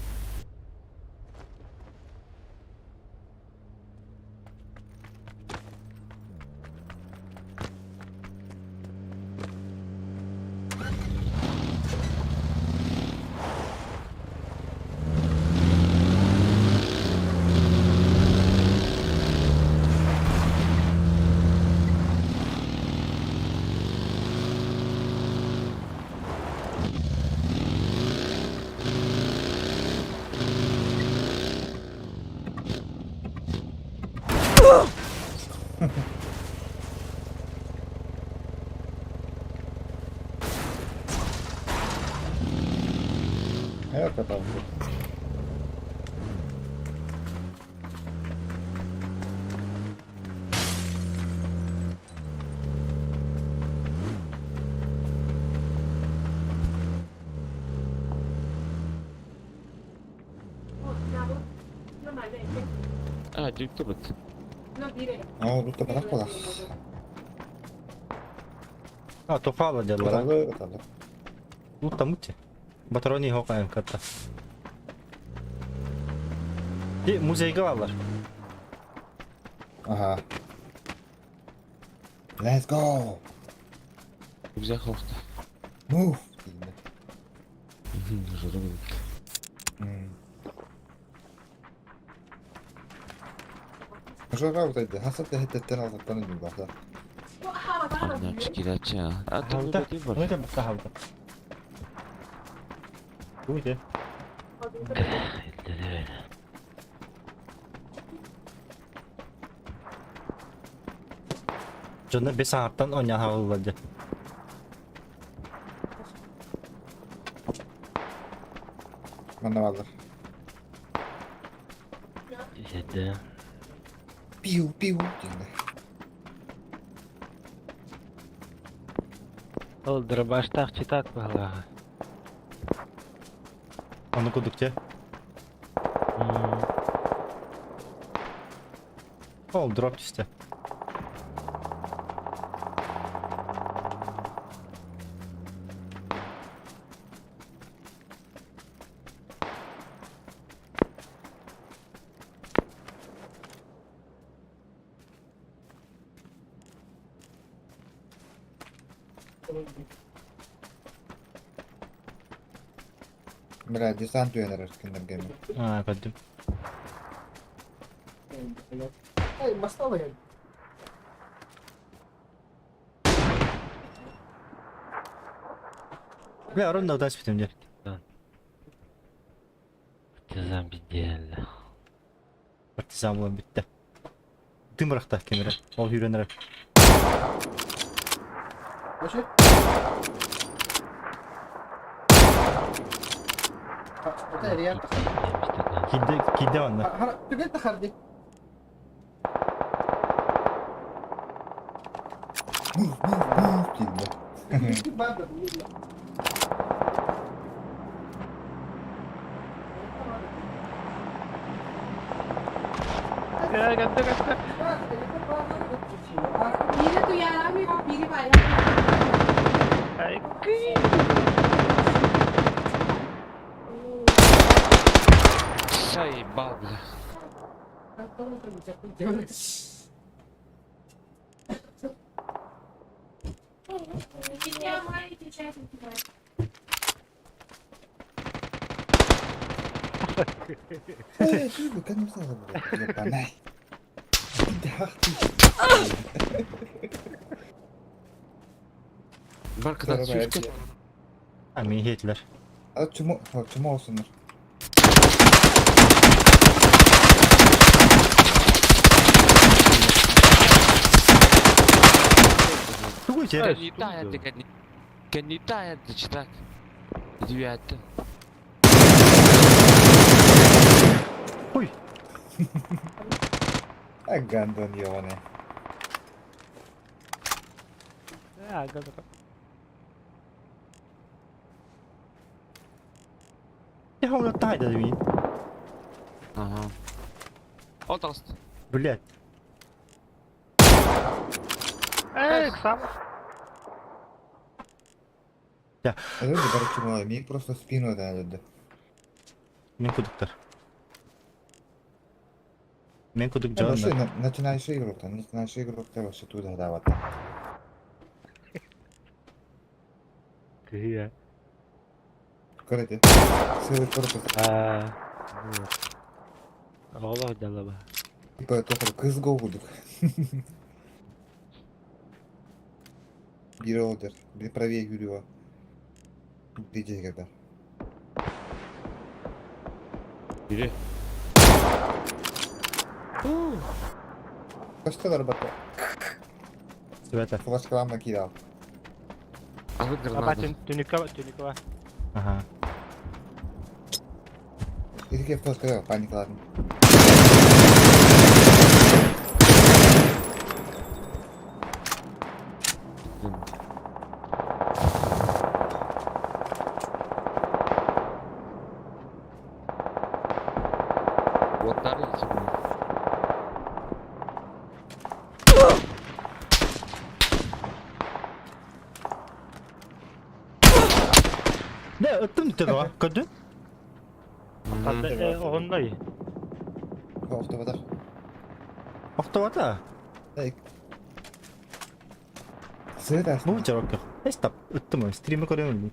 Speaker 3: Yok adam.
Speaker 4: Ah, gitti bak.
Speaker 3: Ama bu da bırak bırak.
Speaker 1: А, то фала делала.
Speaker 3: Bırak atalım.
Speaker 1: Ну, там мути. Батарони хокаем катта. Muzeyge varlar.
Speaker 3: Aha. Let's go.
Speaker 4: Güzel korktu.
Speaker 3: Move.
Speaker 4: Zoru buldu.
Speaker 3: Şu rautaydı. Hasat da hiddetten aldıktan önce bakla.
Speaker 4: Annem çıkiraç ya. Hatta bu
Speaker 1: Havda.
Speaker 4: da değil var.
Speaker 1: Ne demek havda? Bu muydu? Canı bir saatten oynayan havalılardı.
Speaker 3: Bana vardır.
Speaker 2: Şimdi
Speaker 3: Piu piu. Şimdi.
Speaker 2: ол дробаштах читак бала.
Speaker 1: Onu kudukça. Ol drop işte.
Speaker 3: Bırak desant uyanır eskiden gemi.
Speaker 1: Ha, kaddim. Bля, ровно удачи в темне.
Speaker 2: Партизан беделли.
Speaker 1: Partizan bulan bitti. Dımırakta kemere. Ol yürünerek. Kidde var mı?
Speaker 3: Move move. Şimdi.
Speaker 5: Biri duyaramıyor, biri bayramıyor.
Speaker 4: Şey bal bile.
Speaker 5: Gidiyorum, hadi geçersin.
Speaker 3: Ты kan bisa ya panai. Dah.
Speaker 4: Barkadan
Speaker 3: Merhaba,
Speaker 4: sürekli.
Speaker 3: Erci.
Speaker 1: Amin hiyetler.
Speaker 3: Hadi çumu olsunlar.
Speaker 1: Tuğu içeri.
Speaker 4: Kanita hayatta kanita hayatta çıtak. Gidiyor hayatta.
Speaker 1: Huy.
Speaker 3: Agandon yone.
Speaker 1: Ya havla tayda demeyin.
Speaker 4: Aha. Отраст.
Speaker 1: Блядь.
Speaker 2: Сам.
Speaker 3: Люди, короче, мой, мне просто спину дали.
Speaker 1: Men kuduklar. Men kuduk
Speaker 3: Вообще,
Speaker 1: canlar.
Speaker 3: начинаешь игру, ты вообще туда давать.
Speaker 2: Iya.
Speaker 3: Короче, целый корпус.
Speaker 2: Allah jalla.
Speaker 3: Типа, только kız kovduk. Biri olacak, bir правее yürüyor. Diyeceğiz kadar.
Speaker 4: Biri.
Speaker 3: Kaçtılar bak.
Speaker 1: Sveta.
Speaker 3: Flaşkalarımla kiral.
Speaker 4: Alır
Speaker 2: Apa
Speaker 4: granada.
Speaker 2: tunika.
Speaker 1: Aha.
Speaker 3: İki kez toz kaya panikladın.
Speaker 4: Botlar geçti bunu.
Speaker 1: Ne öttüm dedi o kadın.
Speaker 2: Hadi ondayı.
Speaker 3: Korktu kadar.
Speaker 1: Oktavada.
Speaker 3: Ey. Sığ dersin.
Speaker 1: Bu cevap yok. Stop. Öttüm o. Stream'i koruyorum.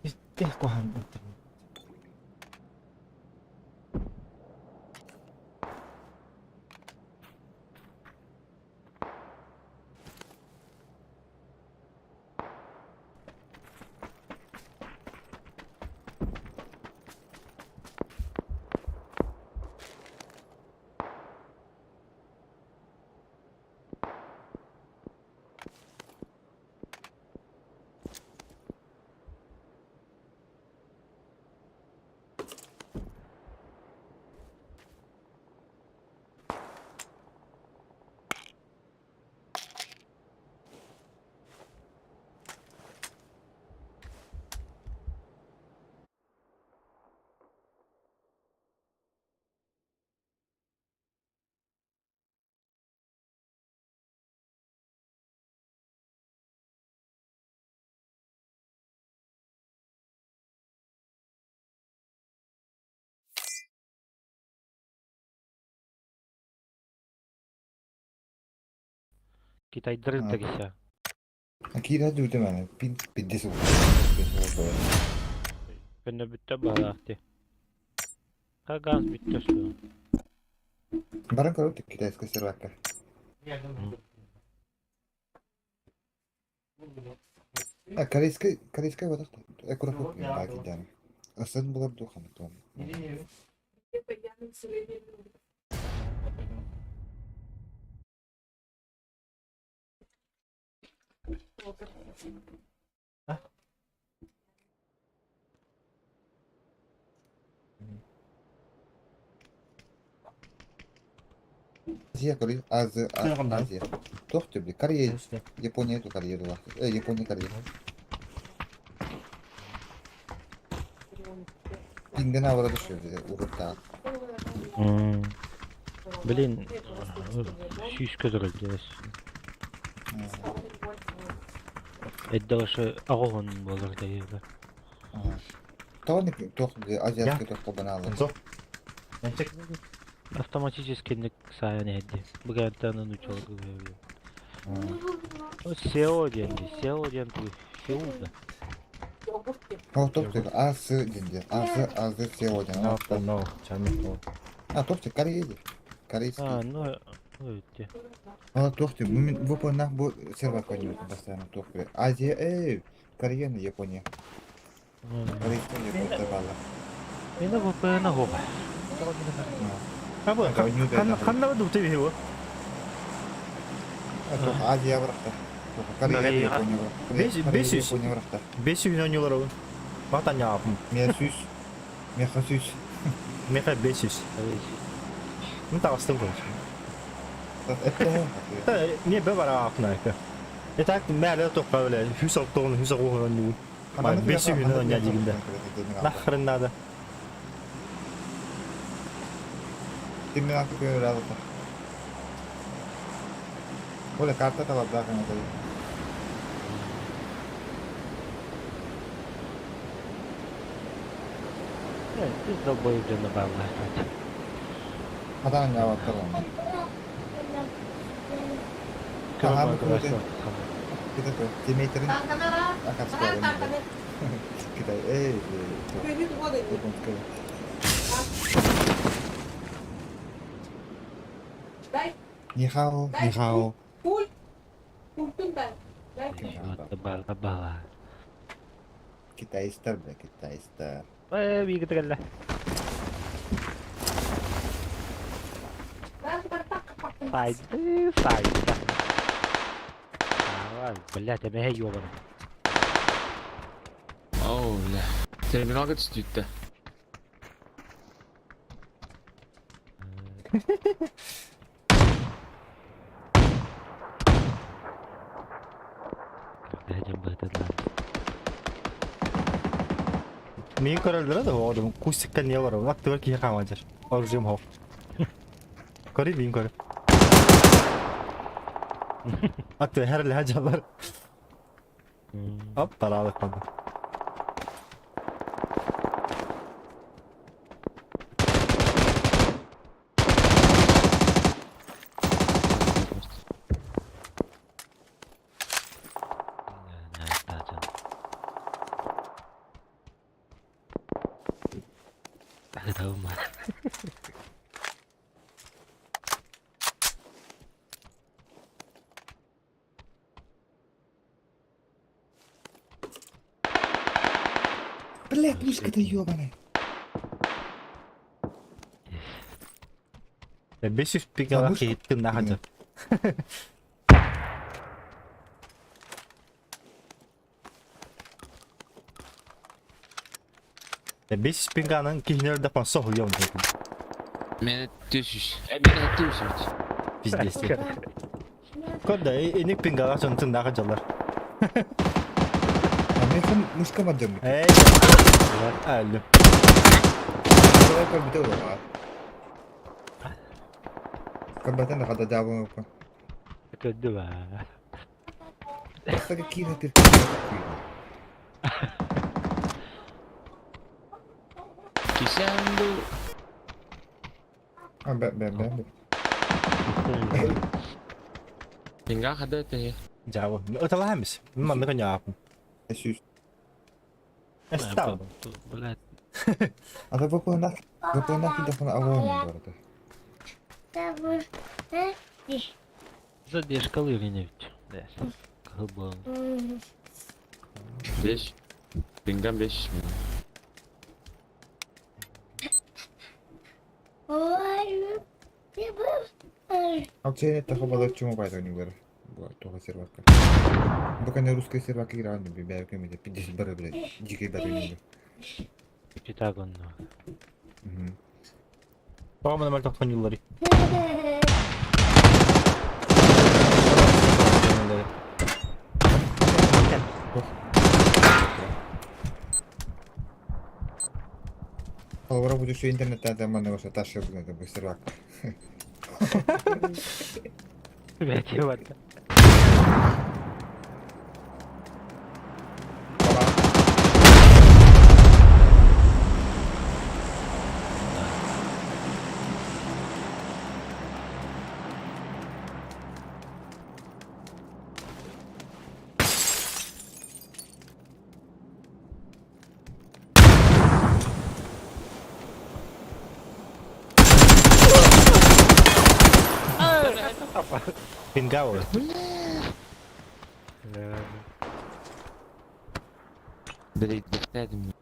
Speaker 1: Bitti kohan.
Speaker 2: Kita dırıntı kişi.
Speaker 3: Kira durdum yani. Piddi su.
Speaker 2: Ben de bitti bağlattı. Ha gaz bitti şu.
Speaker 3: Barang kalau kita eskeser bakar. Kariska badak. Ekura kok lagi dan. Asan bukan tuh kan tuh.
Speaker 5: Yanım süreli.
Speaker 3: Asia kali Asia. Tuh tuh beli Korea. Japonya itu Korea tuh. Japonya Korea. Pinden avra düşüyor dedi. Urukta.
Speaker 2: Блин, шишка дырылды. Это ошо агон болор дейби.
Speaker 3: Тоник тух азиатский тух побаналы.
Speaker 1: Зо. Янчек.
Speaker 2: Автоматически ник сайын эди. Бугантанын учолгу берди. SEO денди. SEO денди. Филда.
Speaker 3: Oh tuh tuh Asia jadi. Asia сегодня.
Speaker 1: No. Canım.
Speaker 3: Tuh tuh Korea aja. Корейский.
Speaker 2: Ну эти.
Speaker 3: Tuh tuh, вы по нах bu сервер конец постоянно tuh. Азия, Корея, Япония. Корейский Япония terbalah.
Speaker 2: Ini gue pernah kok.
Speaker 1: Apa? Kan dapat tuh TV bu.
Speaker 3: Tuh Asia berapa? Korea Япония.
Speaker 1: Beş-
Speaker 3: Япония berapa?
Speaker 1: 500 milyon euro. Vatan ya yapım.
Speaker 3: Mesus. Mesus.
Speaker 1: Meka 500. Não tava tão bom. Niye böyle var aklına ki? Tak mele topa öyle hüsok doğun hüsok oğlan nu. Ben 500 milyon geldiğinde. Nahırında da.
Speaker 3: Timnya aku ke berapa? Boleh kartu atau belakang tadi?
Speaker 2: Biz de boyunca bağlar.
Speaker 3: Hatta nyawa terang.
Speaker 2: Tamam
Speaker 3: Paham kemudian
Speaker 2: arkadaşlar.
Speaker 3: kita ke Dimitri
Speaker 5: Kamera.
Speaker 3: akan sekolah ini. Kita
Speaker 5: Beni dua dedi. Ben
Speaker 3: Ni hao, ni hao.
Speaker 5: full. Fulldüm ben. Ben
Speaker 2: Tamam bağlar.
Speaker 3: Kita ister be, kita ister.
Speaker 2: Bir gidelim.
Speaker 5: ben tak kapattım.
Speaker 2: Saydı. Billah ما هي يوبر.
Speaker 4: Oh, yeah. Terminalga түстүйтті.
Speaker 2: Hajam bahtalar.
Speaker 1: Min köröldüler de o adam kustikten niye var o? Vakti var ki yakamacır. Orucum hop. Körü min körü. Vakti her lahacalar. Hop beraber kaldı.
Speaker 2: Tak tahu mah.
Speaker 3: Блядь, мишка-то ёбаная.
Speaker 1: 500 ping var ki gittim ne hacı. Ya 500 ping'anın kişileri de falan soğuyor mu?
Speaker 4: Meni түшүш. Meni түшүш.
Speaker 1: Bizdesi. Koda ini ping'ala çontun ne hacılar.
Speaker 3: А мне там мышка мадам.
Speaker 1: Hey. Öldüm.
Speaker 3: Давай как бы var. Kabatan da kada davam yok.
Speaker 2: Kedua.
Speaker 3: Basta kira tir.
Speaker 4: Kisendo.
Speaker 3: Ha ben.
Speaker 4: Tinggal ada teh.
Speaker 1: Jauh. Utalah habis. Memang mereka nyap.
Speaker 3: Esus.
Speaker 1: Estava.
Speaker 2: Belat.
Speaker 3: Ada apa nak kita kena awal ni berarti.
Speaker 2: Задержка лыгневич. Да. Кабан.
Speaker 4: 5. Tinggal 5.
Speaker 3: Акция это хабала чему байда не говорю. Вот только сервака. Пока не русская сервака играла, не бибер кем это 50 бары, блядь. Дикий бары не.
Speaker 2: Питагон.
Speaker 1: Tamam hemen takpan yılları.
Speaker 3: Kalau будет все интернет, это mana usah tasya bukan ke servak.
Speaker 2: Бәте бар.
Speaker 1: Pingau.
Speaker 4: Dari dedim.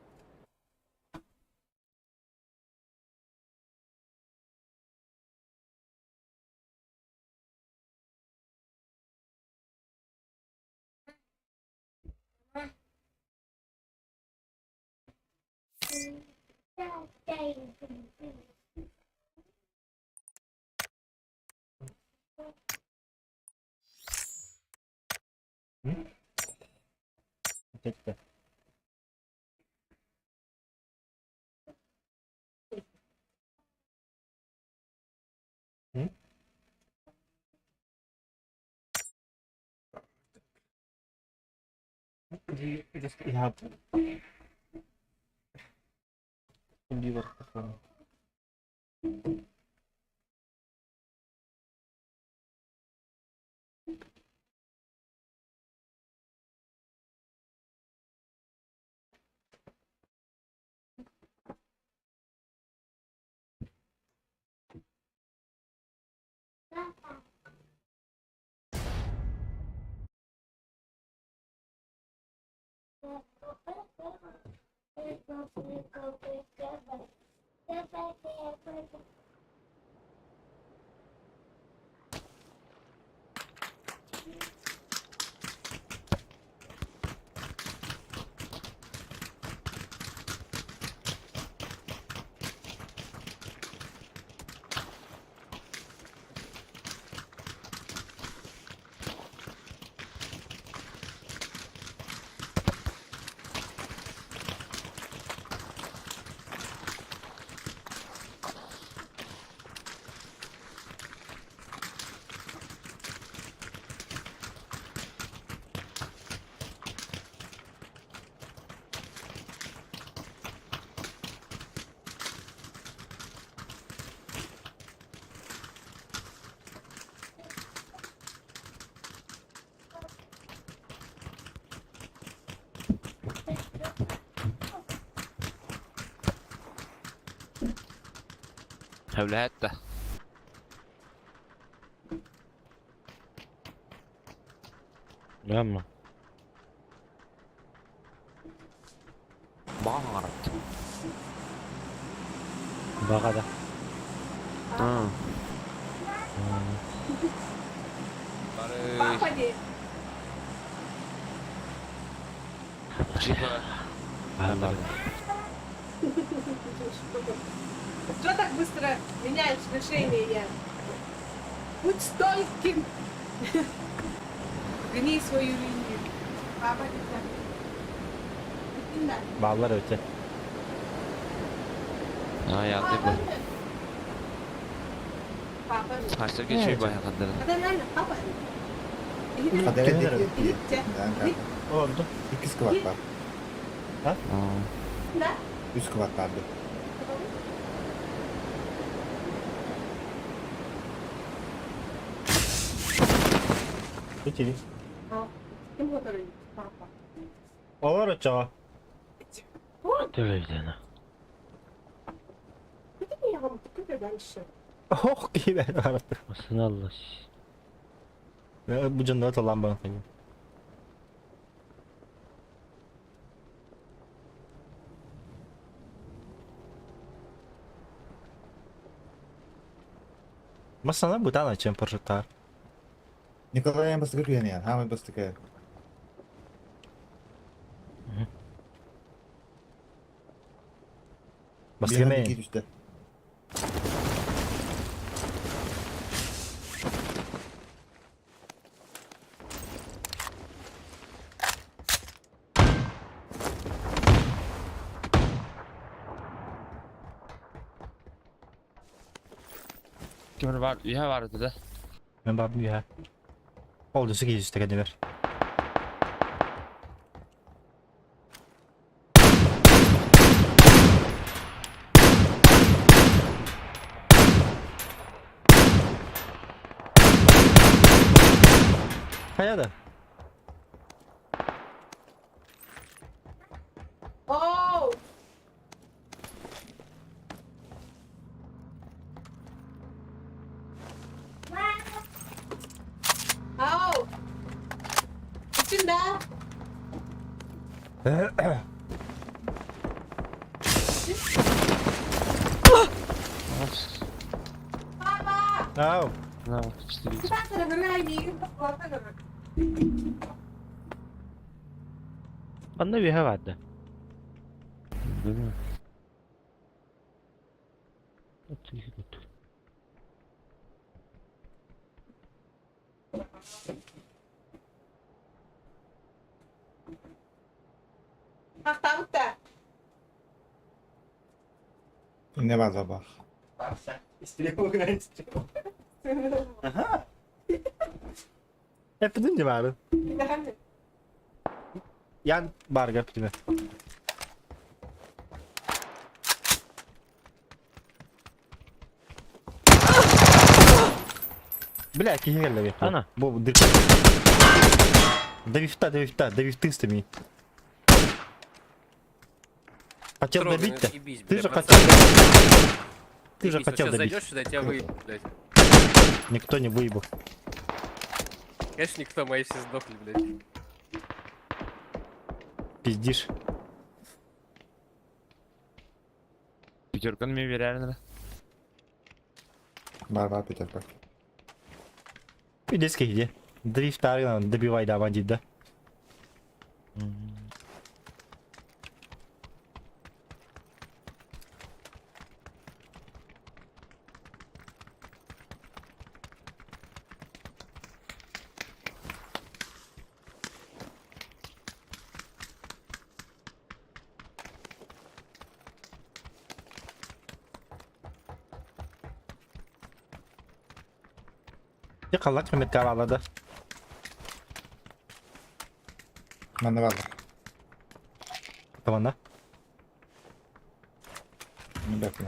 Speaker 1: Tekte. Just yeah. Hindi work ako.
Speaker 4: حول حتى
Speaker 2: يلا
Speaker 4: بعرت
Speaker 2: بقى ده
Speaker 4: اه
Speaker 5: Papa dia.
Speaker 4: جيبها
Speaker 2: Alır.
Speaker 5: Что так быстро меняешь решение, Ян? Будь стойким. Гни свою линию. Папа тебя. Да.
Speaker 1: Bağlar öte.
Speaker 4: اه يعطيك
Speaker 5: Papa.
Speaker 4: هاشتر geçiyor bayağı kadar.
Speaker 5: Ada mana? Papa. Ini
Speaker 3: Kadere
Speaker 1: Kenara.
Speaker 3: dedi.
Speaker 5: Gidecek.
Speaker 3: Yani
Speaker 1: Oldu.
Speaker 3: 2 squat var.
Speaker 4: اه
Speaker 5: Dah.
Speaker 3: 3 squat vardı.
Speaker 1: Geçelim.
Speaker 5: Oh. Kim fotoğrafı? Papa.
Speaker 1: Bağlar öte o.
Speaker 2: Televizyonu.
Speaker 5: Itu dia yang betul dan şey.
Speaker 1: Oh iyi ben aradım.
Speaker 2: Nasıl Allah.
Speaker 1: Bu canları olan bana koyayım. Mas sana budan açayım projetar.
Speaker 3: Nikolay yang pasti keren ya. Hamil pasti keren.
Speaker 1: Basta
Speaker 3: Bir
Speaker 1: yemeğin.
Speaker 3: git işte.
Speaker 4: Kimin var? Üye vardı da.
Speaker 1: Ben babam ya. Oldu 8 işte kadar. Kayada.
Speaker 5: Oh. Oh. İçinde. Papa.
Speaker 1: Au.
Speaker 4: Ne işte değil.
Speaker 5: Kita kadang-kadang ini keluarga kan.
Speaker 2: Bende bir şey vardı.
Speaker 4: Değil mi?
Speaker 2: Otur, otur.
Speaker 5: Hak tahu tak?
Speaker 3: Ne var sabah?
Speaker 1: Hep dinle bari.
Speaker 5: Tidak kan?
Speaker 1: Yan barga pide. Бля, кигель давай.
Speaker 2: Ana.
Speaker 1: Бо дырка. До вифта с тобой. Хотел
Speaker 6: Трогай,
Speaker 1: добить-то?
Speaker 6: съебись,
Speaker 1: Ты
Speaker 6: бля,
Speaker 1: же
Speaker 6: просто
Speaker 1: хотел добить. Ты же
Speaker 6: съебись, вот
Speaker 1: хотел
Speaker 6: щас
Speaker 1: добить.
Speaker 6: зайдешь сюда, тебя выебут, блядь.
Speaker 1: Никто не выебал.
Speaker 6: Конечно, никто, мои все сдохли, блядь.
Speaker 1: Пиздишь.
Speaker 4: Пятерка мне реально.
Speaker 3: Var Peter bak.
Speaker 1: Пиздец где? Дрифт арена, добивай, да, бандит, да? Yakaladık Mehmet Karala'da.
Speaker 3: Bende var.
Speaker 1: Tamam da.
Speaker 3: Bunu bekle.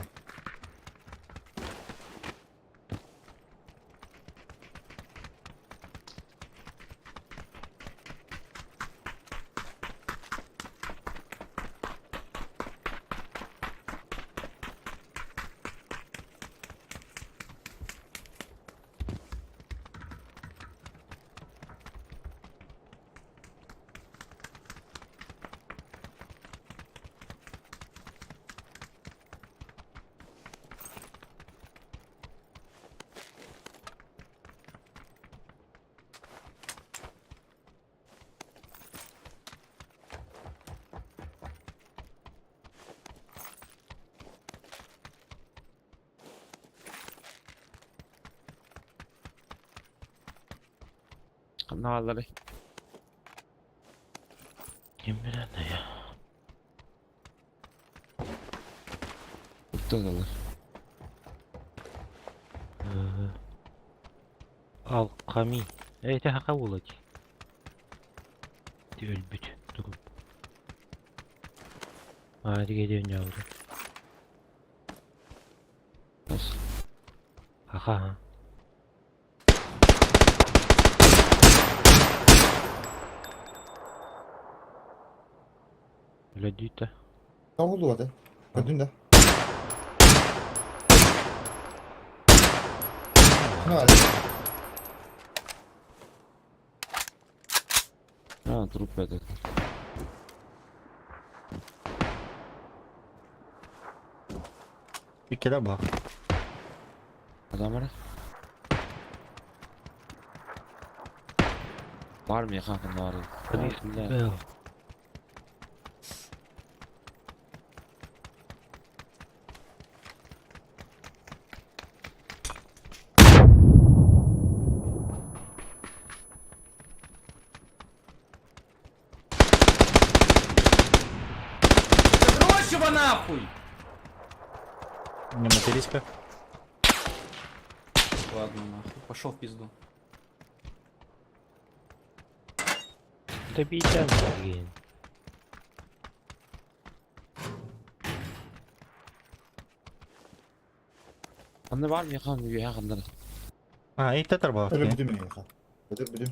Speaker 4: Kanalları.
Speaker 2: Kim bilen ne ya?
Speaker 4: Tuttular.
Speaker 2: Alkami. Ete haka bulacak. Ölbüt. Durun. Hadi geliyorsun yavrum.
Speaker 4: Nasıl?
Speaker 2: Haka ha. Öyle değil de.
Speaker 3: Davuldu hadi. Gördün de. Ne var?
Speaker 4: Ha durup verdi.
Speaker 1: Bir kere bak.
Speaker 4: Adamlara. Var mı ya kanka var? Bismillah.
Speaker 2: Bel.
Speaker 7: Брось его нахуй!
Speaker 1: Не матерись-ка.
Speaker 7: Ладно, нахуй. Пошел в пизду.
Speaker 2: Tabii ki gelin.
Speaker 4: Anne var mı ya kanka ya kanka?
Speaker 1: Ha ilk de bak.
Speaker 3: Öyle
Speaker 1: Ya.
Speaker 3: bir düğme yaka. Öyle.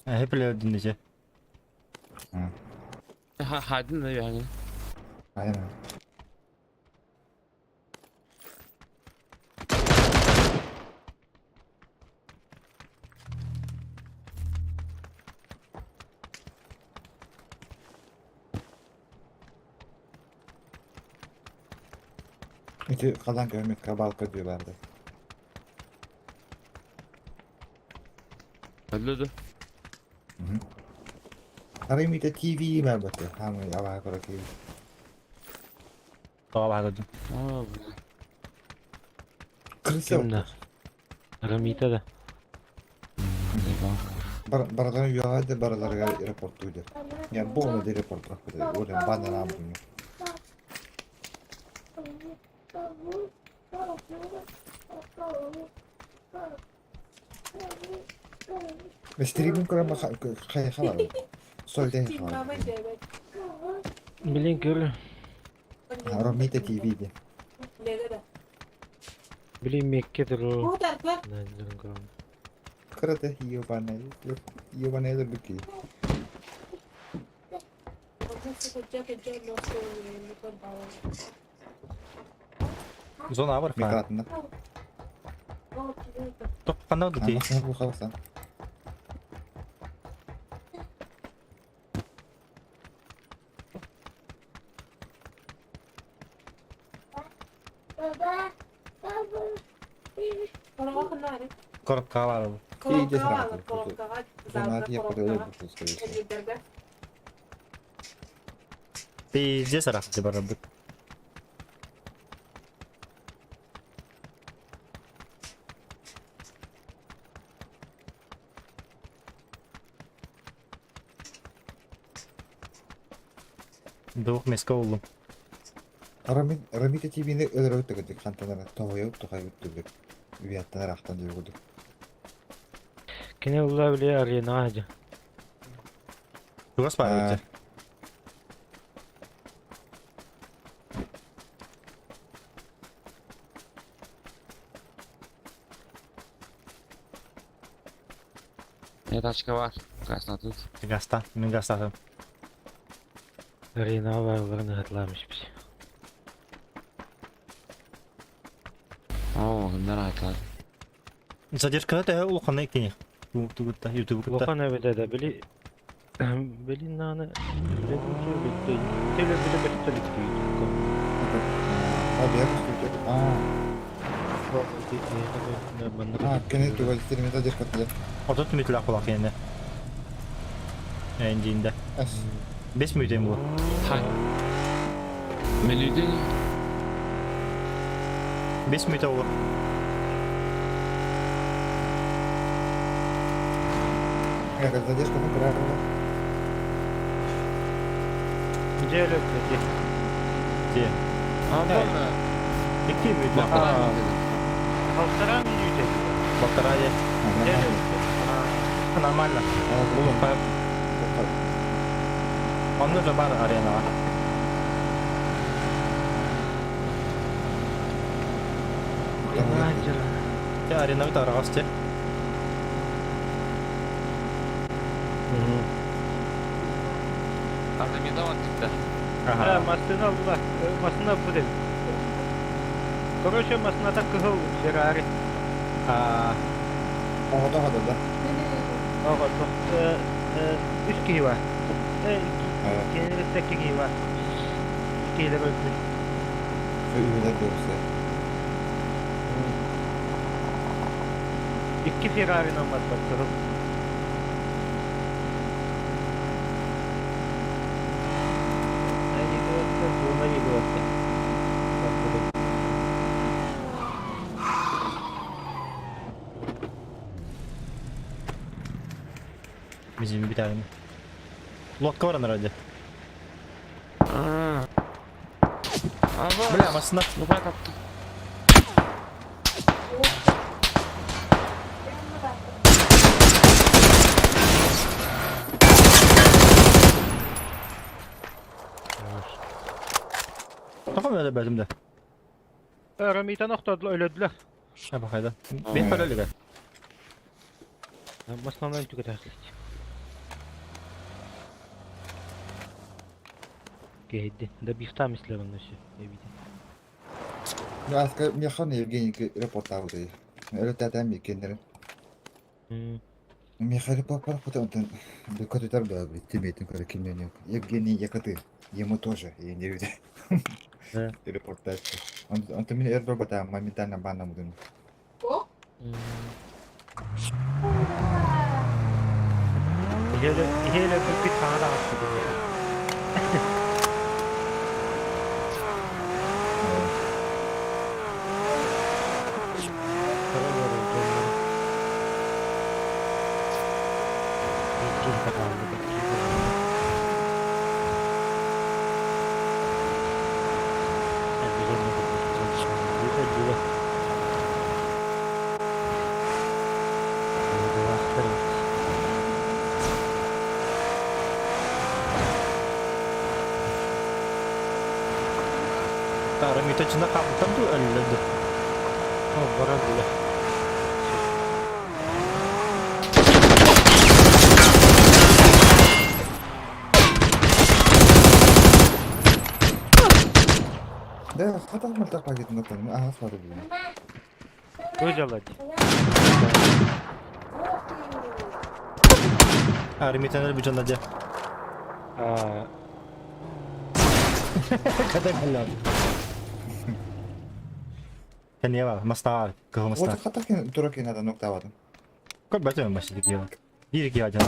Speaker 1: Ha, hep öyle dinleyeceğim.
Speaker 4: Ha hadi ne yani?
Speaker 3: Aynen öyle. İki kalan görmek kabalka diyorlardı.
Speaker 4: Öldürdü.
Speaker 3: Arayayım bir de TV'yi ver bakayım. Hamı yavaş bırakayım.
Speaker 1: Daha bakacağım.
Speaker 4: Aa
Speaker 3: Kırısı yok.
Speaker 2: Kimde? Ramita da.
Speaker 3: Baraları yuvardı, baraları reportuydu. Yani bu onu da report bırakıyordu. Oradan bana ne yapayım? Ve streaming kurama kaya kalan. Solde kalan.
Speaker 5: Mama David.
Speaker 2: Bilin görü.
Speaker 3: Romita TV'di.
Speaker 5: Ne kadar?
Speaker 2: Bilin Mekke'dir o.
Speaker 5: Bu tarafa.
Speaker 2: Nereden görüm.
Speaker 3: Kırada Yovana'ya da büküyor.
Speaker 1: Zona var
Speaker 3: Mikro
Speaker 1: mı?
Speaker 3: altında.
Speaker 1: Tok kanal da değil.
Speaker 3: Anasını bu kalırsan.
Speaker 1: Korkka var.
Speaker 3: İyice sıra. Zonati yapıyor öyle bir kız.
Speaker 1: Bir sarafçı var abi. Doğuk meska oldum.
Speaker 3: Ramita TV'ni öyle ötürdük. Kantalara tohuya tohuya ötürdük. Üyattan araktan duyurduk.
Speaker 2: Kene ulla bile arıyor ne hacı.
Speaker 1: Dugas var önce.
Speaker 4: Ne taşka var? Kaçtan tut.
Speaker 1: Gasta. Min gasta.
Speaker 2: Arıyor ne varlarını hatırlamış bir şey.
Speaker 4: Oo kimler ayetler?
Speaker 1: Задержка да улхана икени. YouTube-da.
Speaker 2: Lokan evde de bili bili nane bili bitti. Tele bili bitti.
Speaker 3: Abi yapıştırdık. Kene tuval stream'i sadece katılır.
Speaker 1: Otot mütla kulak yani. Engine'de.
Speaker 3: Es.
Speaker 1: 5 müydü bu?
Speaker 4: Hay. Melodi.
Speaker 1: 5 müydü olur.
Speaker 3: Задержка на правильно.
Speaker 2: Где лёгкая, где?
Speaker 1: Где?
Speaker 4: Антон,
Speaker 1: İki mi?
Speaker 4: Бактаран
Speaker 1: Aa,
Speaker 4: dedim.
Speaker 2: Полтора минуты.
Speaker 1: Baktara ye.
Speaker 2: Где лёгкая?
Speaker 1: Нормально. Bunu koyup. Onda da var arena var. Ya arena bir tarafa açtı.
Speaker 4: Там не давал тебя.
Speaker 2: Ha, masını aldılar. Masını bu dedim. Короче, masına kıhıl Ferrari.
Speaker 1: Aa,
Speaker 3: Orada kadar da.
Speaker 2: Ага, üç kişi var.
Speaker 3: Evet.
Speaker 2: Kendisi tek kişi var. Üç kişi de öldü.
Speaker 3: Ürünler doğrusu.
Speaker 2: İki Ferrari'den başlattı. Buna geliyor.
Speaker 1: bizim bir tane. Lotka var herhalde.
Speaker 4: Ava.
Speaker 1: Bля, aslında
Speaker 4: Ну как attım?
Speaker 1: Tamam öyle benim de.
Speaker 2: Aramita noktadılar, öldüler.
Speaker 1: Ha bak hayda. Ben böyle öyle gel.
Speaker 2: Masından tüketerdik. Geldi. Da bir tam islerim dışı.
Speaker 3: Ну, а Михан Евгений репортаж да. Это там кендер. Михаил репортаж потом да который да, тебе как кемень. Евгений Якаты. Ему тоже, я не видел.
Speaker 2: Да.
Speaker 3: Репортаж. Он ты меня airdrop там моментально баном дым.
Speaker 2: Hele bir tane daha attı.
Speaker 1: Tarım içinde kaptan da öldü.
Speaker 2: Oh, barang dulu.
Speaker 3: Да, хата мальта пакет на там. Ага, смотри.
Speaker 2: Выжалать.
Speaker 1: Tarım içinde bir canlı.
Speaker 2: А,
Speaker 1: Kadın helal. Sen niye var? Masta kıvı masta.
Speaker 3: Вот хата дураки надо ноктавать.
Speaker 1: Koy batıyorum başladık ya. Bir iki ya canım.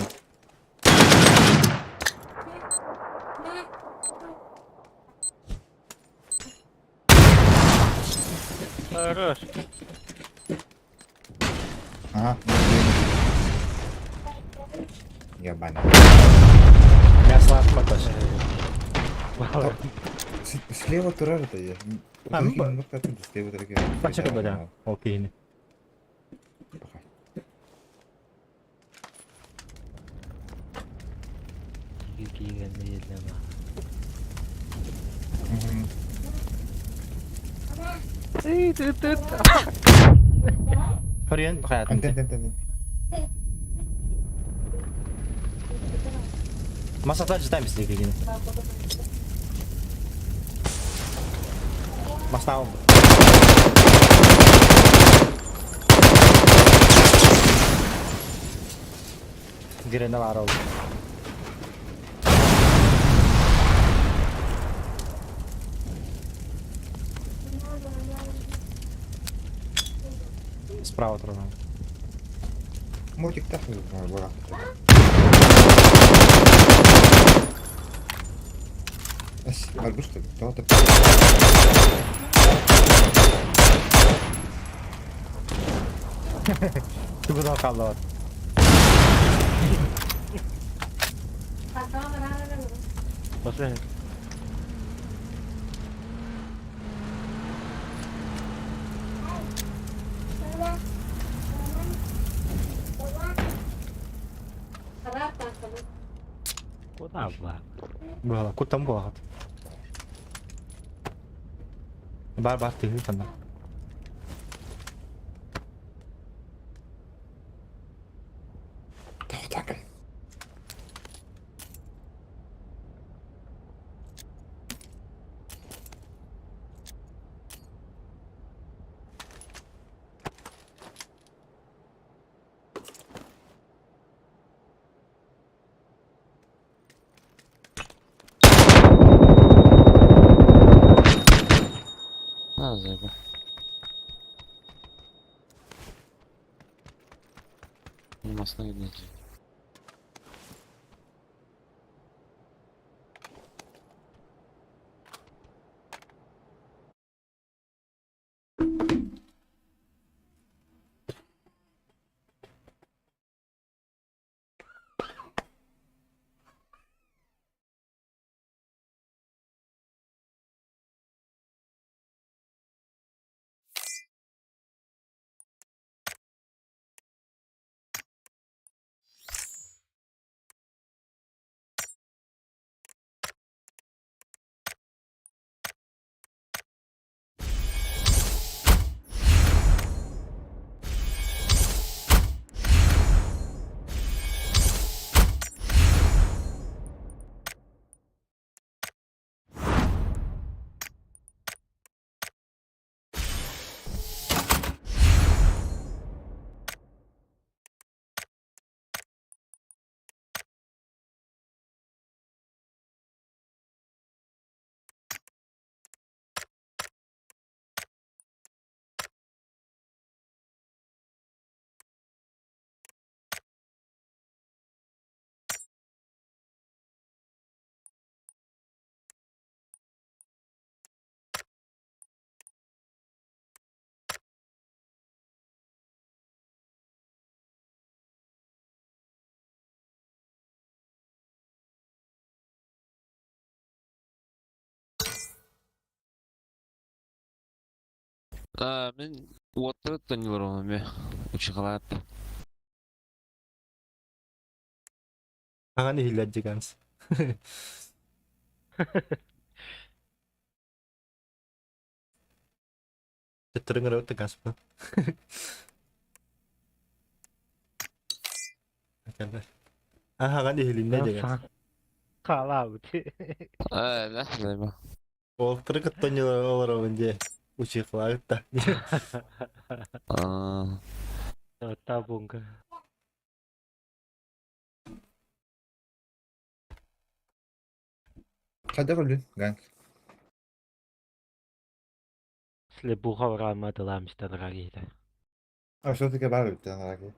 Speaker 2: хорош.
Speaker 3: Ага. Ебаный.
Speaker 1: Ya saat mı taş?
Speaker 3: Слева турель-то я.
Speaker 1: А, ну,
Speaker 3: Ну, как тут слева турель.
Speaker 1: Başka kadar ya. Okey.
Speaker 2: Giygenli yerleme. Ey, tut.
Speaker 1: Korean hayatım.
Speaker 3: Антен.
Speaker 1: Masada cidden misin ilgili? Masta oldu. Girene var oldu. Справа трудно.
Speaker 3: Мотик так была. Арбуз что ли? То-то.
Speaker 1: Çok uzak kaldı var.
Speaker 2: Basın. Kota apa?
Speaker 1: Bro, aku tấm bò. Ba tiếng phần nào.
Speaker 3: Tackle.
Speaker 4: Ha, zeybe. Benim aslında gideceğim. Men o'tirib yuraman uçuqalat.
Speaker 1: Hangan ihilacı gans. Cenderung ngerot tegas bro. Hangan ihilinde aja gans.
Speaker 2: Kalah udah.
Speaker 4: Ne zeybe.
Speaker 1: Oh terketon olur önce. Uçuklar da.
Speaker 2: Tabung ke.
Speaker 3: Kaçta öldün Gank?
Speaker 2: Slebuha orang dalam istilah kita.
Speaker 3: Aşağıdaki kadar bir tane lagi.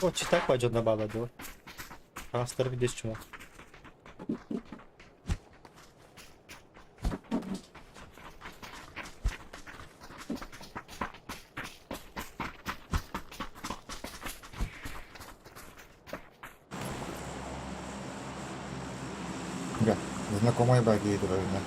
Speaker 1: O çıtak bacağına bağladı o. Kasları bir de şu.
Speaker 3: Enggak, знакомая bagi itu kayaknya.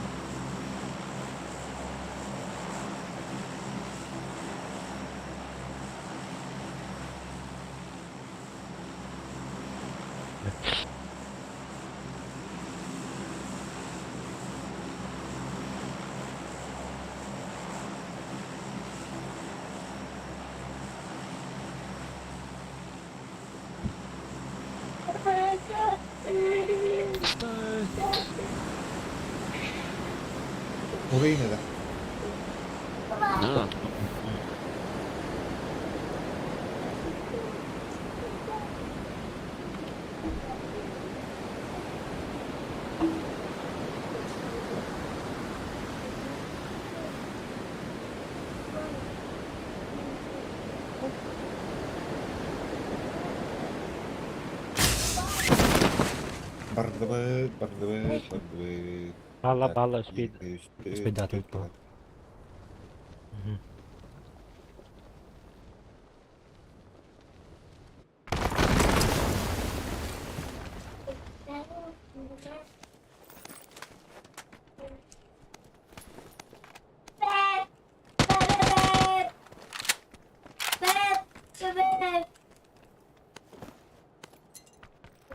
Speaker 3: Orayı ne de?
Speaker 4: Ha.
Speaker 3: Bardıbıt.
Speaker 2: Balla speed.
Speaker 1: Speed atıyor bu.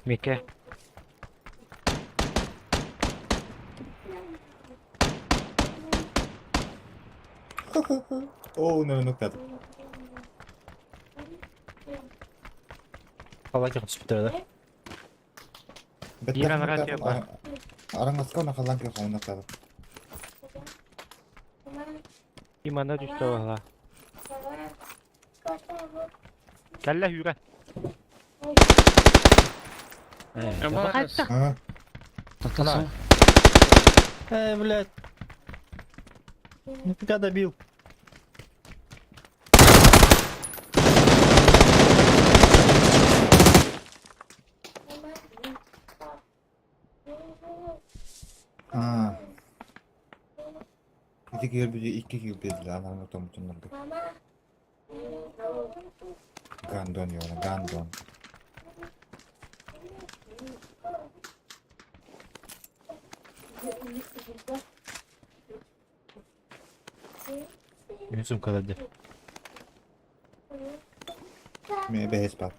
Speaker 2: Mike.
Speaker 3: Oh, no, no, kadın.
Speaker 1: Allah ki hospital'da.
Speaker 2: Iran radio ba?
Speaker 3: Arangas ka nakalang ka kung nakala.
Speaker 2: İmana düştü valla. Gel la yürü.
Speaker 4: Ya bak.
Speaker 3: Ha,
Speaker 4: Tatasın.
Speaker 1: Блядь. Нифига добил.
Speaker 3: ha. Bir kill bir iki kill dediler anam otomatikmandı. Gandon ya gandon.
Speaker 1: Yüzüm kaladı.
Speaker 3: Me behes pat.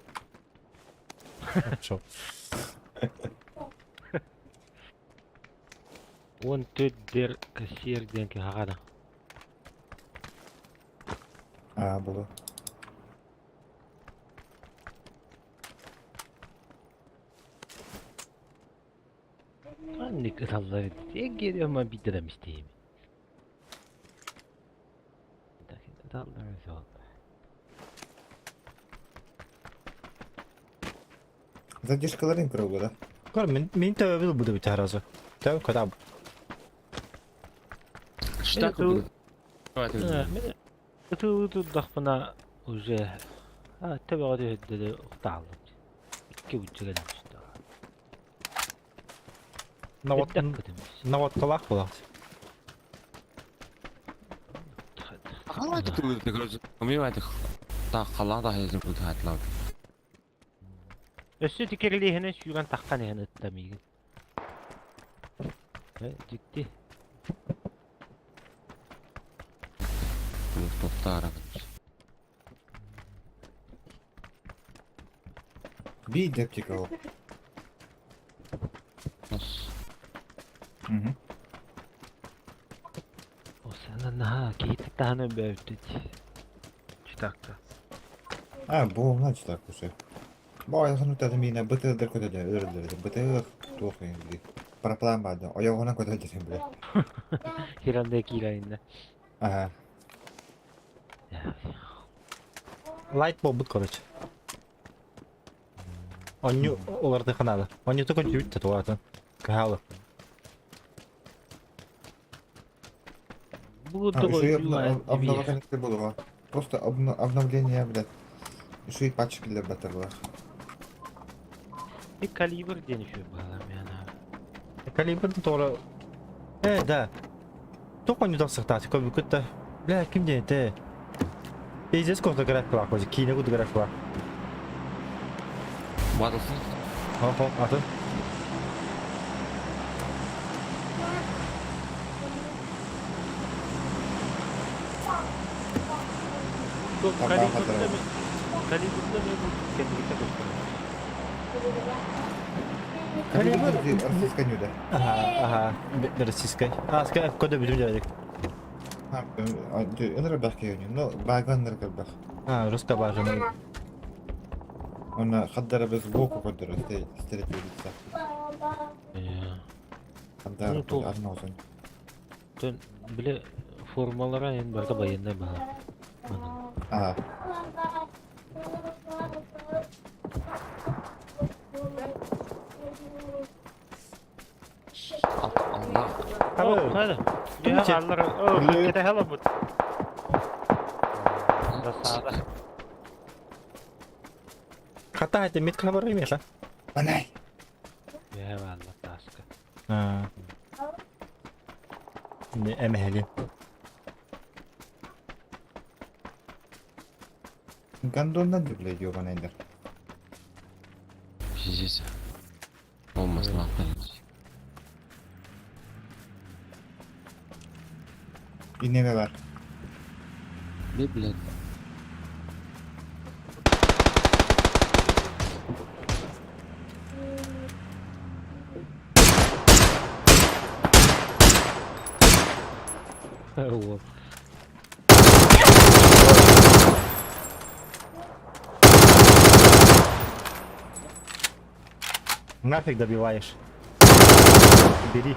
Speaker 1: Çok.
Speaker 2: Wanted der kasiyer den ki hakada.
Speaker 3: Ha bunu.
Speaker 2: Anne kızalları diye geliyor ama bir direm isteyeyim. Dalları zor.
Speaker 3: Задержкаларын кырылды да.
Speaker 1: Кор мен тәвәбил буду бит харазы. Тәв кадаб.
Speaker 4: Что такое?
Speaker 2: Itu ضخمنا уже. Tabii o da dedi uqtaldı. İki buçuk gelmiş.
Speaker 1: Навод калах була.
Speaker 4: Қалай түгел тэгэж өмөө та халаа да хайсан бүгд хатлаа.
Speaker 2: Össü dikerli hene şuran takkan hene tamigin. Ciddi.
Speaker 4: Топтараа.
Speaker 3: Bir депчик al.
Speaker 4: Нас
Speaker 3: Hı hı.
Speaker 2: O sana naha keyifli tane bövdük. Çıtakta.
Speaker 3: Ha bu olmaz так уже. Bu ayağını tutadım yine bıtırdır kötüdür ırdır bıtır tuhayım diye. Paraplanmadı. Ayağına kötüdür bile.
Speaker 2: Hirandaki ilayında.
Speaker 3: Aha.
Speaker 1: Light bulb короче. Они оларды ханады. Они только чуть татуаты. Кахалы.
Speaker 2: Bu
Speaker 3: Ha,
Speaker 2: da
Speaker 3: еще и
Speaker 2: oyunlar
Speaker 3: обновление было. Просто обновление, блядь. Еще и пачки батырlar.
Speaker 2: bir kaliber denişiyor bağlam yani abi.
Speaker 1: Калибр тоже. Да. Только не дал сахтать, как будто. Бля, кем день ты? Пиздец, сколько график лак, вот кино good график лак.
Speaker 4: Battlefield
Speaker 1: Ого, а ты?
Speaker 2: Bu
Speaker 3: Tamam,
Speaker 2: kaliber'da
Speaker 3: hatırladım.
Speaker 2: mı? Kaliber'da mı bu kendini gösteriyor?
Speaker 3: Калибр российская нюда.
Speaker 1: Ага, российской. А, скажи, куда будем делать?
Speaker 3: Ha, önür bak yani. No, baganlar kalbak.
Speaker 1: А, русская бажана.
Speaker 3: Ona haddara biz boku kodur. Stereotipler.
Speaker 2: Ya.
Speaker 3: Haddara
Speaker 2: Ну, то-
Speaker 3: arna olsun.
Speaker 2: Tön bile formalara en barda bayında baha.
Speaker 3: Aha.
Speaker 4: Allah.
Speaker 2: Oh, hadi. Ya
Speaker 1: Tuğçe.
Speaker 2: Allah. Oh,
Speaker 1: Öyle.
Speaker 2: kita hela bu. Da sağda.
Speaker 1: Hatta hadi mid kabarayım ya lan.
Speaker 3: Anay.
Speaker 2: Ya Allah taska.
Speaker 1: Ha. Ne emehli.
Speaker 3: Gandondan duble ediyor bana Ender.
Speaker 4: Pizza. Olmasın lan.
Speaker 3: Yine ne var?
Speaker 4: Ne bileyim.
Speaker 2: Oh.
Speaker 1: Нафиг добиваешь. Бери.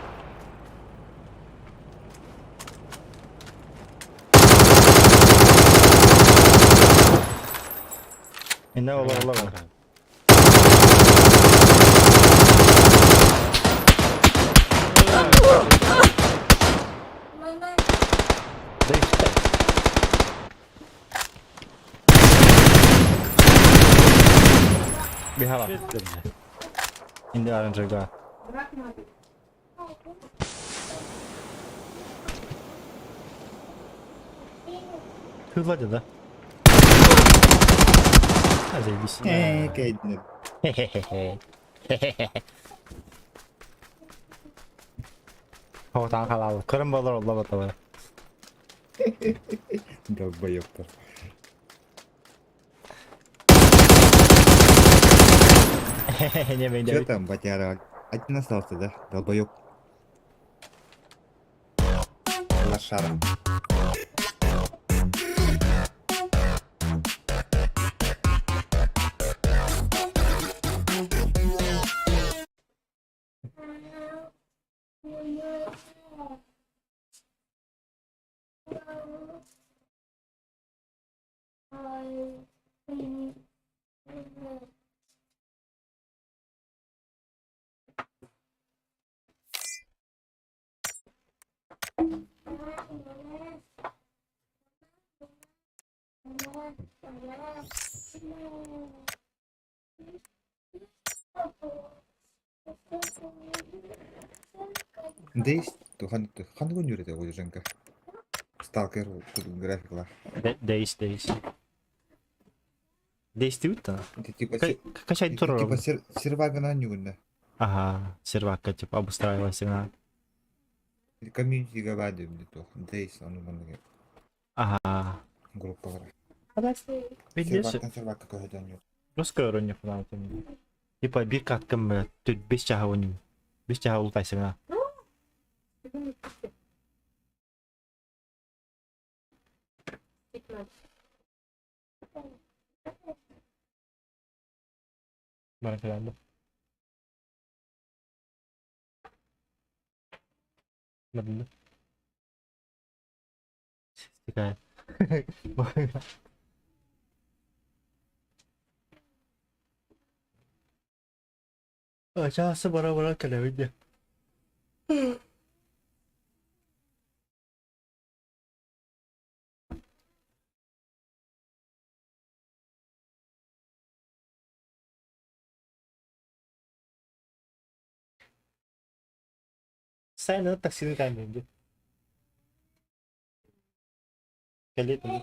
Speaker 1: И не лава. Да и что? Бегала.
Speaker 2: Çözdüm ya.
Speaker 1: Indi aranacak.
Speaker 5: Bırakma.
Speaker 1: Hızlıca da. Ha zajebiście.
Speaker 3: Kaydını.
Speaker 1: Ortadan kalalım. Kırımbalar oldu bakalım.
Speaker 3: Долбоёб-то.
Speaker 1: Не
Speaker 3: Чё
Speaker 1: меняй.
Speaker 3: там, батяра? Один остался, да? Долбоёб. Лошара. Дейс, hangi gün yürüdü o yüzden ki? Stalker grafikler.
Speaker 1: Değiş. Değişti da.
Speaker 3: Типа,
Speaker 1: Kaç ay tur
Speaker 3: типа
Speaker 1: oldu?
Speaker 3: сервагана günde.
Speaker 1: Ага, сервака типа обустраивайся на.
Speaker 3: Комьюнитиге vardı bir de to. Дейс, onu bana gel.
Speaker 1: Ага.
Speaker 3: Gruppalara.
Speaker 1: Biliyorsun.
Speaker 3: Servaktan koyacağım yok.
Speaker 1: Розкороння falan там. Типа bir katkım mı? Tüt 5 çaha oynuyor. 5 çaha ultaysın ha. Bana kalandı. Ne bileyim. Hikaye. Aşağısı bana kalabildi. Sen ne taksinin kaybedin? Galit mo.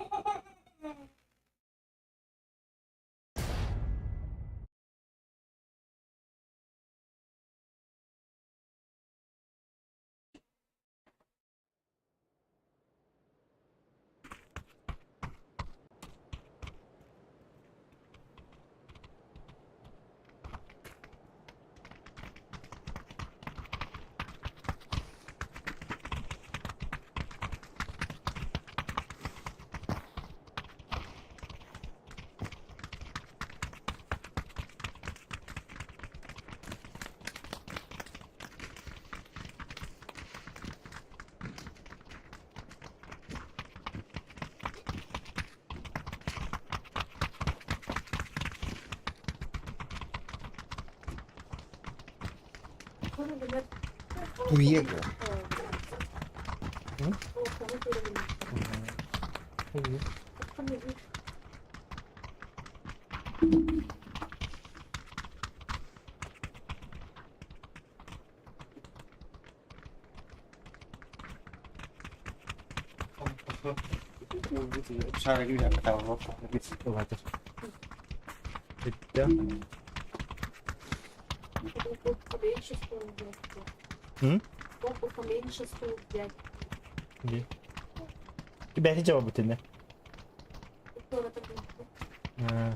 Speaker 3: Diego.
Speaker 1: Dışarı gibi yaptı tamam. Bitti hadi. Bitti. Hı? İyi. Ben hiç cevap bitirme. Ha.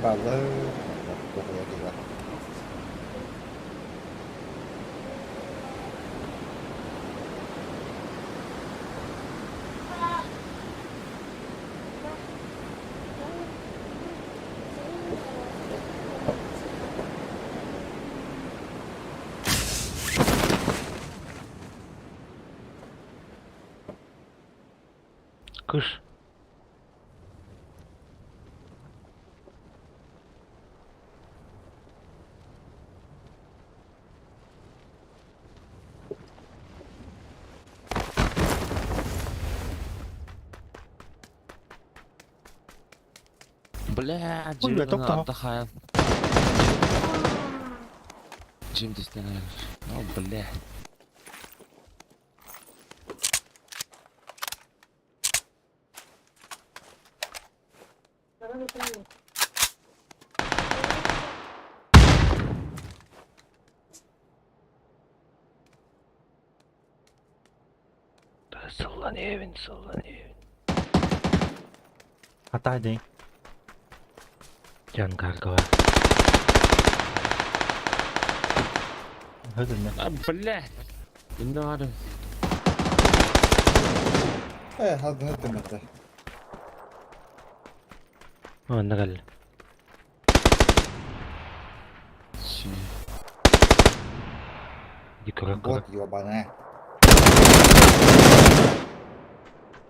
Speaker 3: Balık. Dokuya güzel.
Speaker 2: Kış.
Speaker 4: Бля,
Speaker 1: Ой, я
Speaker 4: Джимми
Speaker 1: топтал.
Speaker 4: отдыхает. Джим, ты стоишь. Ну, бля.
Speaker 2: Sallanıyor evin, sallanıyor.
Speaker 1: Hata edeyim.
Speaker 2: Can karga var.
Speaker 1: Hadi ne?
Speaker 4: А, бля. Не надо.
Speaker 3: Hadi hadi Mete.
Speaker 2: Onda kal.
Speaker 4: Щи.
Speaker 2: Yukarı
Speaker 3: Bot yobana.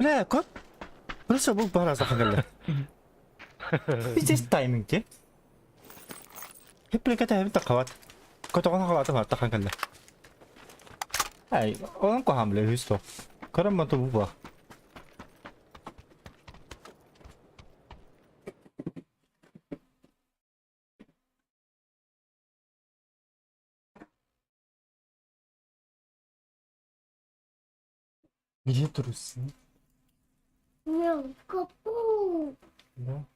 Speaker 1: Bля, kot. Просто был bara sa kanila. Is timing ti? Hepli ka tayo takawat. Koto ko nakawat ang takan kanila. Ay, orang ko hamle husto. Karam man to buba. Niye durursun?
Speaker 5: Não, capô.
Speaker 1: Não.